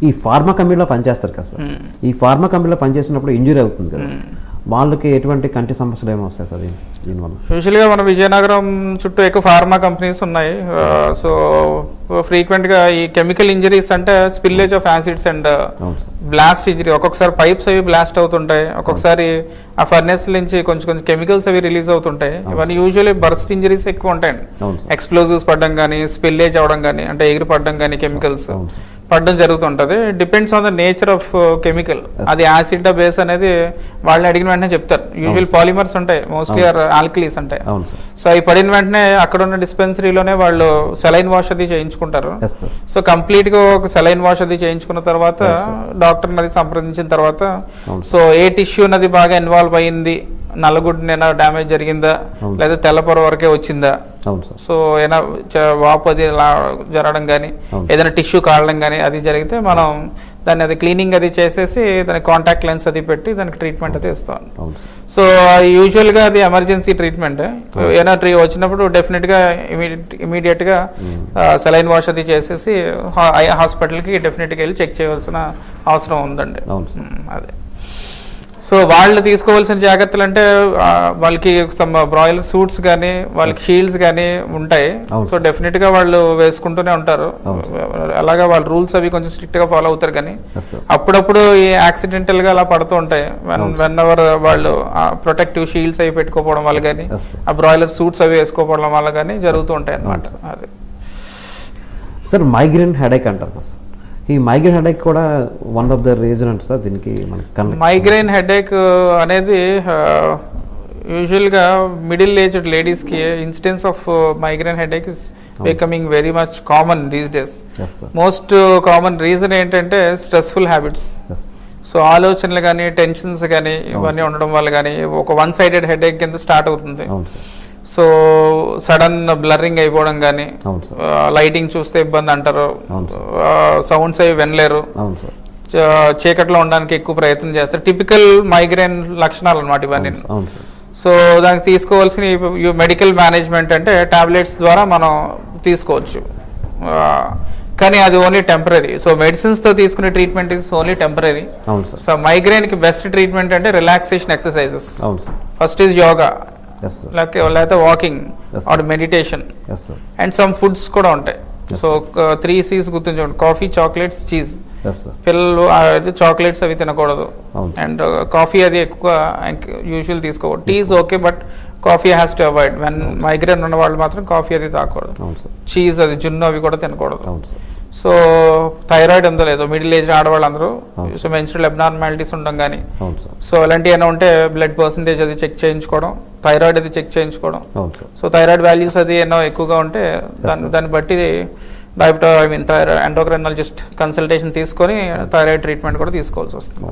ఈ ఫార్మా కంపెనీలో పనిచేస్తారు కదా సార్, ఈ ఫార్మా కంపెనీలో పనిచేసినప్పుడు ఇంజురీ అవుతుంది కదా, వాళ్ళకి ఎటువంటి కంటి సమస్యలు ఏమి వస్తాయి సార్ దీనివల్ల? యూజువల్గా మన విజయనగరం చుట్టూ ఎక్కువ ఫార్మా కంపెనీస్ ఉన్నాయి. సో ఫ్రీక్వెంట్గా ఈ కెమికల్ ఇంజరీస్ అంటే spillage of acids and blast injury, ఒక్కొక్కసారి పైప్స్ అవి బ్లాస్ట్ అవుతుంటాయి, ఒక్కొక్కసారి ఆ ఫర్నెస్ నుంచి కొంచెం కెమికల్స్ అవి రిలీజ్ అవుతుంటాయి. ఇవన్నీ యూజువల్లీ బర్స్ట్ ఇంజరీస్ ఎక్కువ ఉంటాయండి. ఎక్స్ప్లోజివ్స్ పడడం కానీ, స్పిల్లేజ్ అవడం కానీ, అంటే ఎగిరి పడడం కానీ, కెమికల్స్ పడడం జరుగుతుంటది. Depends on the nature of chemical. అది యాసిడ్ బేస్ అనేది వాళ్ళని అడిగిన వెంటనే చెప్తారు. యూజువల్ పాలిమర్స్ ఉంటాయి, మోస్ట్లీ ఆల్కలీస్ ఉంటాయి. సో అవి పడిన వెంటనే అక్కడ ఉన్న డిస్పెన్సరీలోనే వాళ్ళు సెలైన్ వాష్ అది చేయించుకుంటారు. సో కంప్లీట్ గా ఒక సెలైన్ వాష్ అది చేయించుకున్న తర్వాత డాక్టర్ అది సంప్రదించిన తర్వాత సో ఏ టిష్యూ నది బాగా ఇన్వాల్వ్ అయ్యింది, నల్లగుడ్డైనా డ్యామేజ్ జరిగిందా లేదా తెల్లపొర వరకే వచ్చిందా, సో ఏదైనా వాపు అది జరగడం కానీ ఏదైనా టిష్యూ కాలడం కానీ అది జరిగితే మనం దాన్ని అది క్లీనింగ్ అది చేసేసి దానికి కాంటాక్ట్ లెన్స్ అది పెట్టి దానికి ట్రీట్మెంట్ అది ఇస్తాం. సో యూజువల్గా అది ఎమర్జెన్సీ ట్రీట్మెంట్. ఏదైనా వచ్చినప్పుడు డెఫినెట్గా ఇమీడియట్గా సెలైన్ వాష్ అది చేసేసి హాస్పిటల్కి డెఫినెట్గా వెళ్ళి చెక్ చేయవలసిన అవసరం ఉందండి. అదే సో వాళ్ళు తీసుకోవాల్సిన జాగ్రత్తలు అంటే వాళ్ళకి బ్రాయిలర్ సూట్స్ కానీ వాళ్ళకి షీల్డ్స్ కానీ ఉంటాయి. సో డెఫినెట్ గా వాళ్ళు వేసుకుంటూనే ఉంటారు. అలాగా వాళ్ళ రూల్స్ అవి కొంచెం స్ట్రిక్ట్ గా ఫాలో అవుతారు. కానీ అప్పుడప్పుడు ఈ యాక్సిడెంటల్ గా అలా పడుతూ ఉంటాయి. వెన్ ఎవర్ వాళ్ళు ప్రొటెక్టివ్ షీల్డ్స్ అవి పెట్టుకోవడం వల్ల కానీ ఆ బ్రాయిలర్ సూట్స్ అవి వేసుకోవడం వల్ల కానీ జరుగుతూ ఉంటాయి అన్నమాట. అదే సార్ మైగ్రేన్ హెడేక్ అంటారు. ఈ మైగ్రేన్ హెడేక్ కూడా వన్ ఆఫ్ ద రీజన్ అంటే సార్ దీనికి మైగ్రేన్ హెడేక్ అనేది యూజువల్గా మిడిల్ ఏజ్డ్ లేడీస్కి incidence of migraine headache is becoming very much common these days. Most common reason ఏంటంటే స్ట్రెస్ఫుల్ హ్యాబిట్స్. సో ఆలోచనలు కానీ టెన్షన్స్ కానీ ఇవన్నీ ఉండడం వల్ల కానీ ఒక వన్ సైడెడ్ హెడేక్ కింద స్టార్ట్ అవుతుంది. సో సడన్ బ్లర్రింగ్ అయిపోవడం కానీ, లైటింగ్ చూస్తే ఇబ్బంది అంటారు, సౌండ్స్ అవి వినలేరు, చీకట్లో ఉండడానికి ఎక్కువ ప్రయత్నం చేస్తారు. టిపికల్ మైగ్రేన్ లక్షణాలు అన్నమాట ఇవన్నీ. సో దానికి తీసుకోవాల్సిన మెడికల్ మేనేజ్మెంట్ అంటే టాబ్లెట్స్ ద్వారా మనం తీసుకోవచ్చు, కానీ అది ఓన్లీ టెంపరీ. సో మెడిసిన్స్ తో తీసుకునే treatment is only temporary. So migraine కి బెస్ట్ ట్రీట్మెంట్ అంటే relaxation exercises. First is yoga, లేకపోతే walking or meditation, and some foods కూడా ఉంటాయి. సో 3 C's గుర్తుంచుకోండి: కాఫీ, చాక్లెట్స్, చీజ్. పిల్లలు చాక్లెట్స్ అవి తినకూడదు, అండ్ కాఫీ అది ఎక్కువ యూజువల్ తీసుకోకూడదు. Tea is okay, but coffee has to avoid. When migraine ఉన్న వాళ్ళు మాత్రం కాఫీ అది తాగకూడదు. చీజ్ అది జున్ను అవి కూడా తినకూడదు. సో థైరాయిడ్ ఉందో లేదో మిడిల్ ఏజ్ ఆడవాళ్ళందరూ, సో మెన్స్ట్రల్ అబ్నార్మాలిటీస్ ఉండడం కానీ, సో అలాంటివి ఏమైనా ఉంటే బ్లడ్ పర్సంటేజ్ అది చెక్ చేయించుకోవడం, థైరాయిడ్ అది చెక్ చేయించుకోవడం. సో థైరాయిడ్ వాల్యూస్ అది ఏమో ఎక్కువగా ఉంటే దాన్ని బట్టి ఎండోక్రైనాలజిస్ట్ కన్సల్టేషన్ తీసుకొని థైరాయిడ్ ట్రీట్మెంట్ కూడా తీసుకోవాల్సి వస్తుంది.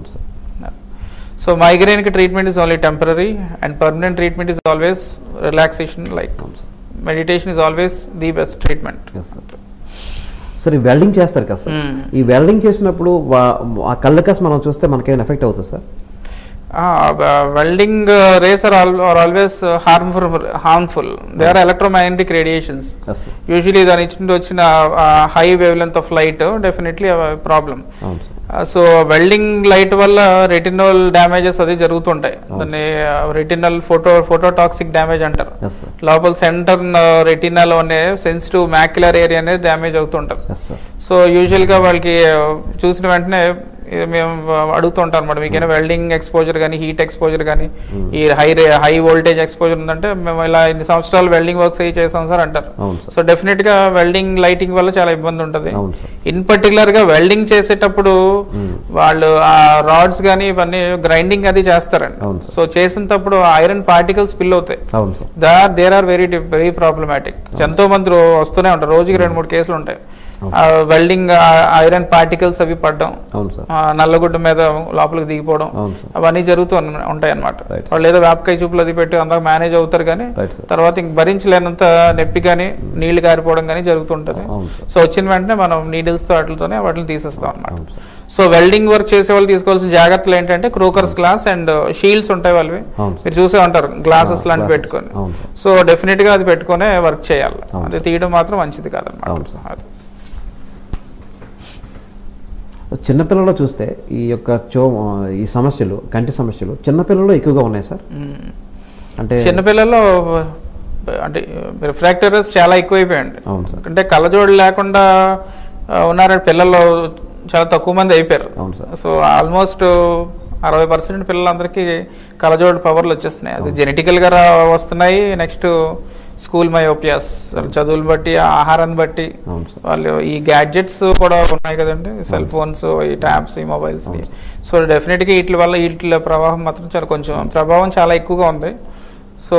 సో మైగ్రేన్ కి treatment is only temporary, and permanent treatment is always relaxation, like meditation is always the best treatment. Sir ఈ వెల్డింగ్ చేస్తారు కదా సార్, ఈ వెల్డింగ్ చేసినప్పుడు ఆ కళ్ళకస్ మనం చూస్తే మనకేమైనా ఎఫెక్ట్ అవుతుంది sir? Welding rays are always harmful. They are electromagnetic radiations. Usually దాని నుంచి వచ్చిన high wave length of light definitely problem. So welding light వల్ల రెటినల్ డ్యామేజెస్ అది జరుగుతుంటాయి. దాన్ని రెటినల్ ఫోటోటాక్సిక్ డ్యామేజ్ అంటారు. లోపల సెంటర్ రెటినాలో అనే సెన్సిటివ్ మ్యాక్యులర్ ఏరియా అనేది డ్యామేజ్ అవుతుంటారు. సో యూజువల్ గా వాళ్ళకి చూసిన వెంటనే మేము అడుగుతుంటాం అనమాట, మీకైనా వెల్డింగ్ ఎక్స్పోజర్ కానీ హీట్ ఎక్స్పోజర్ కానీ ఈ హై వోల్టేజ్ ఎక్స్పోజర్ ఉందంటే మేము ఇలా ఇన్ని సంవత్సరాలు వెల్డింగ్ వర్క్స్ అయ్యి చేసాం సార్ అంటారు. సో డెఫినెట్ గా వెల్డింగ్ లైటింగ్ వల్ల చాలా ఇబ్బంది ఉంటుంది. ఇన్ పర్టికులర్ గా వెల్డింగ్ చేసేటప్పుడు వాళ్ళు ఆ రాడ్స్ కానీ ఇవన్నీ గ్రైండింగ్ అది చేస్తారండి. సో చేసినప్పుడు ఐరన్ పార్టికల్స్ స్పిల్ అవుతాయి. There are very very problematic. ఎంతో మంది వస్తూనే ఉంటారు, రోజుకి 2-3 కేసులు ఉంటాయి. వెల్డింగ్ ఐరన్ పార్టికల్స్ అవి పడడం, నల్లగుడ్డ మీద లోపలికి దిగిపోవడం, అవన్నీ జరుగుతూ ఉంటాయి అన్నమాట. వాళ్ళు ఏదో వేపకాయ చూపులు అది పెట్టి అంతా మేనేజ్ అవుతారు, కానీ తర్వాత ఇంక భరించలేనంత నొప్పి కానీ నీళ్లు కారిపోవడం కానీ జరుగుతుంటది. సో వచ్చిన వెంటనే మనం నీడిల్స్ తో వాటితోనే వాటిని తీసేస్తాం అన్నమాట. సో వెల్డింగ్ వర్క్ చేసే వాళ్ళు తీసుకోవాల్సిన జాగ్రత్తలు ఏంటంటే క్రోకర్స్ గ్లాస్ అండ్ షీల్డ్స్ ఉంటాయి, వాళ్ళవి మీరు చూసే ఉంటారు, గ్లాసెస్ లాంటి పెట్టుకొని. సో డెఫినెట్ గా అది పెట్టుకునే వర్క్ చేయాలి, అది తీయడం మాత్రం మంచిది కాదన్నమాట. చిన్నపిల్లల్లో చూస్తే ఈ యొక్క ఈ సమస్యలు, కంటి సమస్యలు చిన్నపిల్లల్లో ఎక్కువగా ఉన్నాయి సార్. అంటే చిన్నపిల్లల్లో అంటే రిఫ్రాక్టరీస్ చాలా ఎక్కువైపోయాయండి. అంటే కళ్ళజోడు లేకుండా ఉన్నారంటే పిల్లల్లో చాలా తక్కువ మంది అయిపోయారు. సో ఆల్మోస్ట్ 60% పిల్లలందరికీ కళ్ళజోడు పవర్లు వచ్చేస్తున్నాయి. అది జెనెటికల్ గా వస్తున్నాయి. నెక్స్ట్ స్కూల్ మయోపియాస్, చదువులు బట్టి, ఆహారాన్ని బట్టి, వాళ్ళు ఈ గ్యాడ్జెట్స్ కూడా ఉన్నాయి కదండి, సెల్ ఫోన్స్, ఈ ట్యాబ్స్, ఈ మొబైల్స్. సో డెఫినెట్గా వీటి వల్ల వీటి ప్రభావం మాత్రం ప్రభావం చాలా ఎక్కువగా ఉంది. సో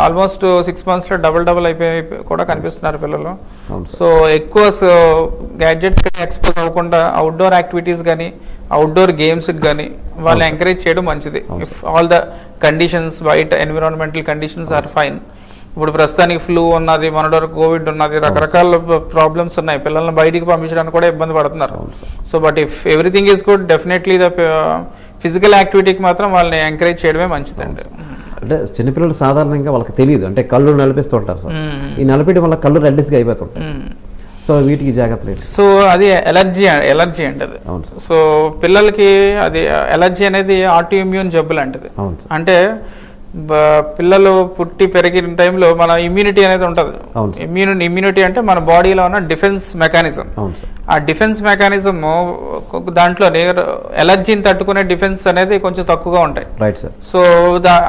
ఆల్మోస్ట్ 6 monthsలో డబుల్ అయిపోయి కూడా కనిపిస్తున్నారు పిల్లలు. సో ఎక్కువ గ్యాడ్జెట్స్ ఎక్స్పోజ్ అవ్వకుండా అవుట్డోర్ యాక్టివిటీస్ కానీ అవుట్డోర్ గేమ్స్ కానీ వాళ్ళు ఎంకరేజ్ చేయడం మంచిది. ఇఫ్ ఆల్ ద కండిషన్స్, బయట ఎన్విరాన్మెంటల్ కండిషన్స్ ఆర్ ఫైన్. ఇప్పుడు ప్రస్తుతానికి ఫ్లూ ఉన్నది, మనలో కోవిడ్ ఉన్నది, రకరకాల ప్రాబ్లమ్స్ ఉన్నాయి, పిల్లల్ని బయటికి పంపించడానికి కూడా ఇబ్బంది పడుతున్నారు. So but if everything is good, definitely the physical యాక్టివిటీకి మాత్రం వాళ్ళని ఎంకరేజ్ చేయడమే మంచిదండి. అంటే చిన్నపిల్లలు సాధారణంగా వాళ్ళకి తెలియదు, అంటే కళ్ళు నలిపిస్తూ ఉంటారు సార్. ఈ నలిపేయడం వల్ల కళ్ళు రెడ్డిస్గా అయిపోతుంటాయి. సో వీటికి జాగ్రత్తలు. సో అది ఎలర్జీ అండి అది. సో పిల్లలకి అది ఎలర్జీ అనేది ఆటో ఇమ్యూన్ జబ్బు లాంటిది. అంటే పిల్లలు పుట్టి పెరిగిన టైంలో మన ఇమ్యూనిటీ అనేది ఉంటుంది. ఇమ్యూనిటీ అంటే మన బాడీలో ఉన్న డిఫెన్స్ మెకానిజం. ఆ డిఫెన్స్ మెకానిజం దాంట్లో ఎలర్జీని తట్టుకునే డిఫెన్స్ అనేది కొంచెం తక్కువగా ఉంటాయి. సో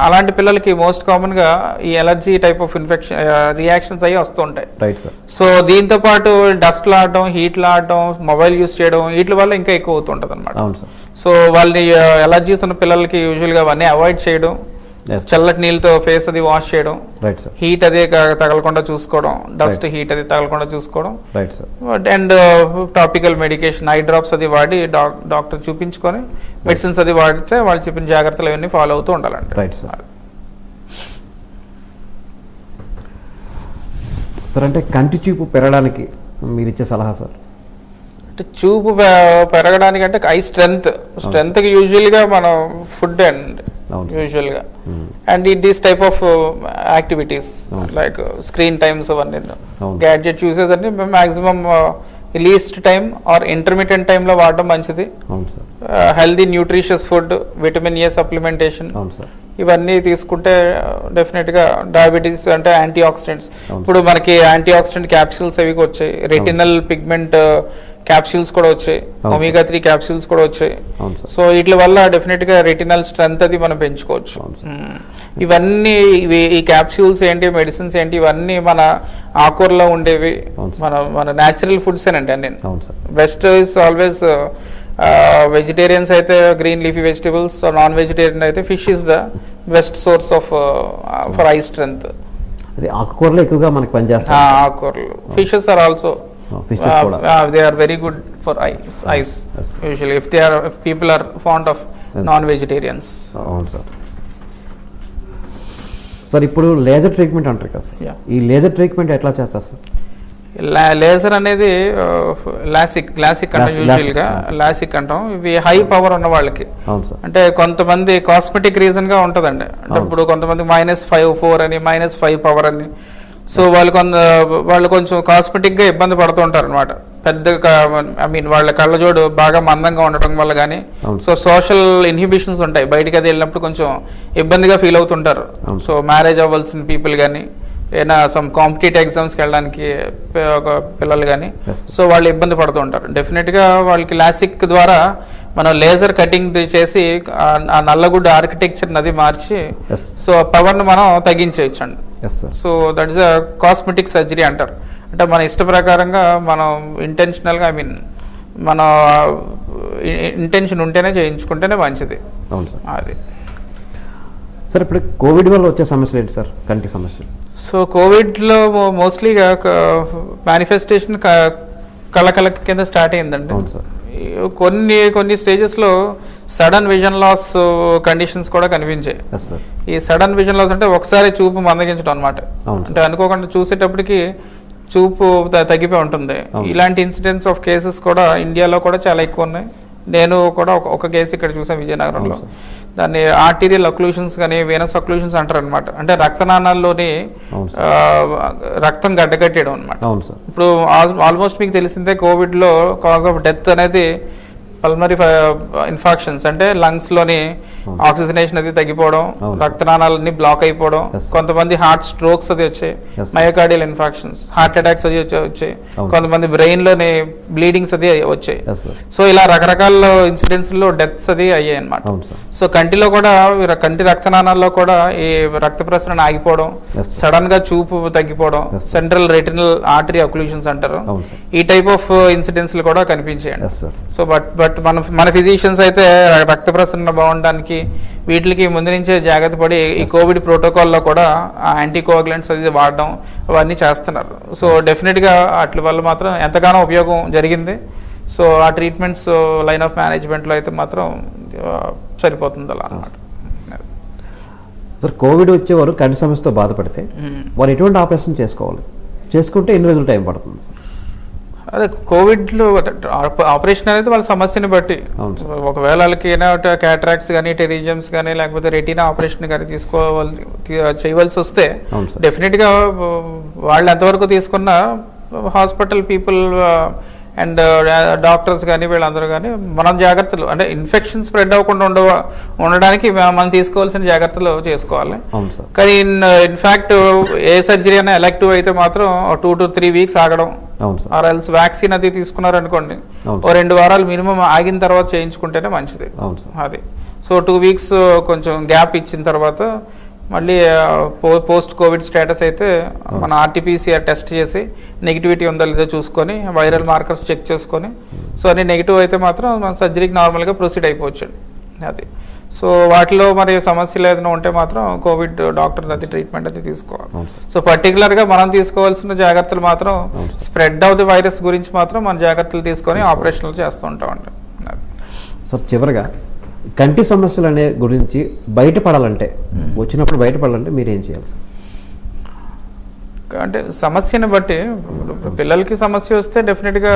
అలాంటి పిల్లలకి మోస్ట్ కామన్ గా ఈ allergy type of infection reactions అయ్యి వస్తూ ఉంటాయి. సో దీంతో పాటు డస్ట్ లాడడం, హీట్ లాడడం, మొబైల్ యూస్ చేయడం, వీటి వల్ల ఇంకా ఎక్కువ అవుతుంటది అనమాట. సో వాళ్ళని ఎలర్జీస్ ఉన్న పిల్లలకి యూజువల్ గా అవన్నీ అవాయిడ్ చేయడం, చల్లటి నీళ్ళతో ఫేస్ అది వాష్ చేయడం, హీట్ అదే తగలకుండా చూసుకోవడం, డస్ట్ హీట్ అది తగలకుండా చూసుకోవడం, and topical medication, eye drops అది వాడి డాక్టర్ చూపించుకొని మెడిసిన్స్ అది వాడితే వాళ్ళు చెప్పిన జాగ్రత్తలు అవన్నీ ఫాలో అవుతూ ఉండాలండి. సార్ అంటే కంటి చూపు పెరగడానికి మీరు ఇచ్చే సలహా సార్? అంటే చూపు పెరగడానికి అంటే ఐ స్ట్రెంగ్త్కి యూజువల్గా మనం ఫుడ్ అండ్ యూజువల్గా and these type of activities like screen times అవన్నీ గ్యాడ్జెట్ యూసేజ్ అన్ని maximum least time are intermediate టైంలో వాడడం మంచిది. Healthy nutritious food, vitamin A supplementation, ఇవన్నీ తీసుకుంటే డెఫినెట్గా డయాబెటీస్ అంటే యాంటీ ఆక్సిడెంట్స్. ఇప్పుడు మనకి యాంటీ ఆక్సిడెంట్ క్యాప్సూల్స్ అవి వచ్చాయి, రెటినల్ పిగ్మెంట్ క్యాప్సూల్స్ కూడా వచ్చాయి, ఒమేగా 3 క్యాప్సూల్స్ కూడా వచ్చాయి. సో వీటి వల్ల డెఫినెట్ గా రెటినల్ స్ట్రెంత్ అది మనం పెంచుకోవచ్చు. ఇవన్నీ ఈ క్యాప్సూల్స్ ఏంటి, మెడిసిన్స్ ఏంటి, ఇవన్నీ మన ఆకూరలో ఉండేవి, మన న్యాచురల్ ఫుడ్స్ ఏనండి అన్ని. బెస్ట్ ఇస్ ఆల్వేస్ వెజిటేరియన్స్ అయితే green leafy vegetables, non vegetarian అయితే fish is the best source of for eye strength. ఆకుకూరలు ఎక్కువగా మనకి పనిచేస్తాయి. ఆకుకూరలు, fishes are also they are very good for eyes usually if people are fond of non-vegetarians. Sir ఇప్పుడు laser treatment అంటారు కదా sir, ఈ లేజర్ ట్రీట్మెంట్ ఎట్లా చేస్తారు సార్? లేజర్ అనేది లాసిక్ అంటాం, యూజువల్ గా లాసిక్ అంటాం. ఇవి హై పవర్ ఉన్న వాళ్ళకి, అంటే కొంతమంది కాస్మెటిక్ రీజన్ గా ఉంటదండి. అంటే ఇప్పుడు కొంతమంది -5 అని, -5 పవర్ అని. సో వాళ్ళు కొంచెం కాస్మెటిక్ గా ఇబ్బంది పడుతూ ఉంటారు అనమాట. పెద్దగా వాళ్ళ కళ్ళజోడు బాగా మందంగా ఉండటం వల్ల కానీ, సో సోషల్ ఇన్హిబిషన్స్ ఉంటాయి, బయటికి అది వెళ్ళినప్పుడు కొంచెం ఇబ్బందిగా ఫీల్ అవుతుంటారు. సో మ్యారేజ్ అవ్వాల్సిన పీపుల్ కానీ, ఏదైనా సమ్ కాంపిటేటివ్ ఎగ్జామ్స్కి వెళ్ళడానికి పిల్లలు కానీ, సో వాళ్ళు ఇబ్బంది పడుతూ ఉంటారు. డెఫినెట్గా వాళ్ళకి లాసిక్ ద్వారా మనం లేజర్ కటింగ్ చేసి ఆ నల్లగుడ్డ ఆర్కిటెక్చర్ అది మార్చి సో పవర్ను మనం తగ్గించేయచ్చు అండి. So that is a cosmetic surgery అంటారు. అంటే మన ఇష్ట ప్రకారంగా మనం ఇంటెన్షనల్గా మన ఇంటెన్షన్ ఉంటేనే చేయించుకుంటేనే మంచిది. అది సార్ ఇప్పుడు కోవిడ్ వల్ల వచ్చే సమస్యలు ఏంటి సార్, కంటి సమస్యలు? సో కోవిడ్లో మోస్ట్లీగా మేనిఫెస్టేషన్ కళ్ళ కింద స్టార్ట్ అయిందండి. అవును సార్. కొన్ని స్టేజెస్లో సడన్ విజన్ లాస్ కండిషన్స్ కూడా కనిపించాయి. ఈ సడన్ విజన్ లాస్ అంటే ఒకసారి చూపు మందగించడం అనమాట. అంటే అనుకోకుండా చూసేటప్పటికి చూపు తగ్గిపోయి ఉంటుంది. ఇలాంటి ఇన్సిడెంట్స్ ఆఫ్ కేసెస్ కూడా ఇండియాలో కూడా చాలా ఎక్కువ ఉన్నాయి. నేను కూడా ఒక కేసు ఇక్కడ చూసాను విజయనగరంలో. దాన్ని ఆర్టీరియల్ అక్లూషన్స్ కానీ వీనస్ అక్లూషన్స్ అంటారు అనమాట. అంటే రక్తనాళాల్లోని రక్తం గడ్డకట్టేయడం అనమాట. ఇప్పుడు ఆల్మోస్ట్ మీకు తెలిసిందే కోవిడ్లో కాజ్ ఆఫ్ డెత్ అనేది పల్మరీ ఇన్ఫాక్షన్స్, అంటే లంగ్స్ లోని ఆక్సిజనేషన్ అది తగ్గిపోవడం, రక్తనాళాలన్నీ బ్లాక్ అయిపోవడం, కొంతమంది హార్ట్ స్ట్రోక్స్ అది వచ్చాయి, మయోకార్డియల్ ఇన్ఫాక్షన్స్, హార్ట్ అటాక్స్ అది వచ్చాయి, కొంతమంది బ్రెయిన్ లోని బ్లీడింగ్స్ అది వచ్చాయి. సో ఇలా రకరకాల ఇన్సిడెంట్స్ లో డెత్స్ అది అయ్యాయి అనమాట. సో కంటిలో కూడా కంటి రక్తనాళాల్లో కూడా ఈ రక్త ప్రసరణ ఆగిపోవడం, సడన్ గా చూపు తగ్గిపోవడం, సెంట్రల్ రెటినల్ ఆర్టరీ అక్లూషన్స్ అంటారు. ఈ టైప్ ఆఫ్ ఇన్సిడెంట్స్ కూడా కనిపించాయండి. సో బట్ మన ఫిజిషియన్స్ అయితే రక్త ప్రసరణ బాగుండడానికి వీటికి ముందు నుంచే జాగ్రత్త పడి ఈ కోవిడ్ ప్రోటోకాల్లో కూడా యాంటీకోయాగులెంట్స్ అది వాడడం అవన్నీ చేస్తున్నారు. సో డెఫినెట్ గా వాటి వల్ల మాత్రం ఎంతగానో ఉపయోగం జరిగింది. సో ఆ ట్రీట్మెంట్స్ లైన్ ఆఫ్ మేనేజ్మెంట్ లో అయితే మాత్రం సరిపోతుంది అలా అన్నమాట. సార్, కోవిడ్ వచ్చేవారు కంటి సమస్యతో బాధపడితే వారు ఎటువంటి ఆపరేషన్ చేసుకోవాలి, చేసుకుంటే ఎన్ని రోజులు టైం పడుతుంది? అదే కోవిడ్లో ఆపరేషన్ అనేది వాళ్ళ సమస్యని బట్టి, ఒకవేళ వాళ్ళకి క్యాటరాక్ట్స్ కానీ టెరిజియమ్స్ కానీ లేకపోతే రెటీనా ఆపరేషన్ కానీ చేయవలసి వస్తే డెఫినెట్గా వాళ్ళు ఎంతవరకు తీసుకున్న హాస్పిటల్ పీపుల్ అండ్ డాక్టర్స్ కానీ వీళ్ళందరూ కానీ మనం జాగ్రత్తలు, అంటే ఇన్ఫెక్షన్ స్ప్రెడ్ అవ్వకుండా ఉండడానికి మనం తీసుకోవాల్సిన జాగ్రత్తలు చేసుకోవాలి. కానీ ఇన్ఫాక్ట్ ఏ సర్జరీ అయినా ఎలెక్టివ్ అయితే మాత్రం 2 to 3 weeks ఆగడం, ఆర్ ఎల్స్ వ్యాక్సిన్ అది తీసుకున్నారు అనుకోండి, 2 వారాలు మినిమం ఆగిన తర్వాత చేయించుకుంటేనే మంచిది అది. సో 2 weeks కొంచెం గ్యాప్ ఇచ్చిన తర్వాత మళ్ళీ పోస్ట్ కోవిడ్ స్టేటస్ అయితే మన ఆర్టీపీసీఆర్ టెస్ట్ చేసి నెగిటివిటీ ఉందో లేదో చూసుకొని వైరల్ మార్కర్స్ చెక్ చేసుకొని, సో అన్ని నెగిటివ్ అయితే మాత్రం మన సర్జరీకి నార్మల్గా ప్రొసీడ్ అయిపోవచ్చు అది. సో వాటిలో మరి సమస్యలు ఏదైనా ఉంటే మాత్రం కోవిడ్ డాక్టర్ అది ట్రీట్మెంట్ అది తీసుకోవాలి. సో పర్టికులర్గా మనం తీసుకోవాల్సిన జాగ్రత్తలు మాత్రం స్ప్రెడ్ ఆఫ్ ది వైరస్ గురించి మాత్రం మన జాగ్రత్తలు తీసుకొని ఆపరేషన్లు చేస్తూ ఉంటామండి. సో చివరిగా కంటి సమస్యలు అనే గురించి వచ్చినప్పుడు బయటపడాలంటే మీరు ఏం చేయాలి సార్? అంటే సమస్యని బట్టి పిల్లలకి సమస్య వస్తే డెఫినెట్గా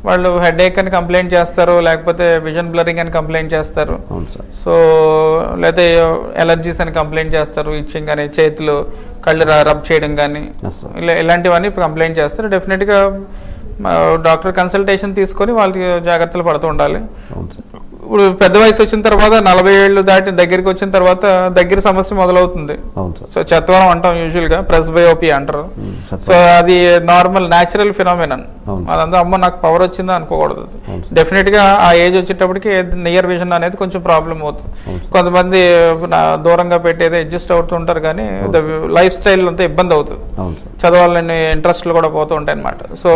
వాళ్ళు హెడేక్ అని కంప్లైంట్ చేస్తారు, లేకపోతే విజన్ బ్లరింగ్ అని కంప్లైంట్ చేస్తారు, సో లేకపోతే ఎలర్జీస్ అని కంప్లైంట్ చేస్తారు, ఇచ్చింగ్ అని చేతులు కళ్ళు రబ్ చేయడం కానీ ఇలాంటివన్నీ కంప్లైంట్ చేస్తారు. డెఫినెట్గా డాక్టర్ కన్సల్టేషన్ తీసుకొని వాళ్ళకి జాగ్రత్తలు పడుతూ ఉండాలి. ఇప్పుడు పెద్ద వయసు వచ్చిన తర్వాత 40 ఏళ్ళు దాటి దగ్గరికి వచ్చిన తర్వాత దగ్గర సమస్య మొదలవుతుంది. సో చెత్తవరం అంటాం యూజువల్ గా, ప్రెస్బయోపియా అంటారు. సో అది నార్మల్ న్యాచురల్ ఫినామినన్, అదంతా అమ్మ నాకు పవర్ వచ్చిందా అనుకోకూడదు. డెఫినెట్ గా ఆ ఏజ్ వచ్చేటప్పటికి నియర్ విజన్ అనేది కొంచెం ప్రాబ్లం అవుతుంది. కొంతమంది దూరంగా పెట్టేది అడ్జస్ట్ అవుతుంటారు, కానీ లైఫ్ స్టైల్ అంతా ఇబ్బంది అవుతుంది, చదవాలని ఇంట్రెస్ట్లు కూడా పోతూ ఉంటాయి అన్నమాట. సో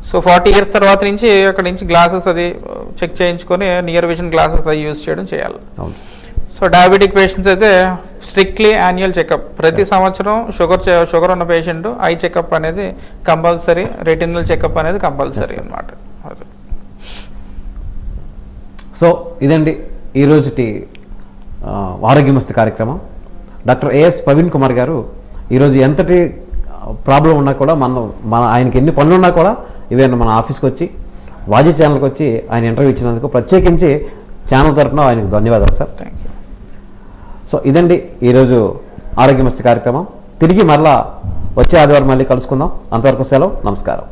40 years తర్వాత నుంచి అక్కడ నుంచి గ్లాసెస్ అది చెక్ చేయించుకొని నియర్ విజన్ గ్లాసెస్ అది యూజ్ చేయడం చేయాలి. సో డయాబెటిక్ పేషెంట్స్ అయితే స్ట్రిక్ట్లీ యాన్యువల్ చెకప్, ప్రతి సంవత్సరం షుగర్ ఉన్న పేషెంట్ ఐ చెకప్ అనేది కంపల్సరీ, రెటినల్ చెకప్ అనేది కంపల్సరీ అన్నమాట. సో ఇదండి ఈరోజుటి ఆరోగ్యమస్తు కార్యక్రమం. డాక్టర్ ఏఎస్ ప్రవీణ్ కుమార్ గారు ఈరోజు ఎంతటి ప్రాబ్లం ఉన్నా కూడా ఆయనకి ఎన్ని పనులు ఉన్నా కూడా ఇవేనా మన ఆఫీస్కి వచ్చి వాజీ ఛానల్కి వచ్చి ఆయన ఇంటర్వ్యూ ఇచ్చినందుకు ప్రత్యేకించి ఛానల్ తరఫున ఆయనకు ధన్యవాదాలు సార్. Thank you. సో ఇదండి ఈరోజు ఆరోగ్యమస్తు కార్యక్రమం. తిరిగి మరలా వచ్చే ఆదివారం మళ్ళీ కలుసుకుందాం. అంతవరకు సెలవు, నమస్కారం.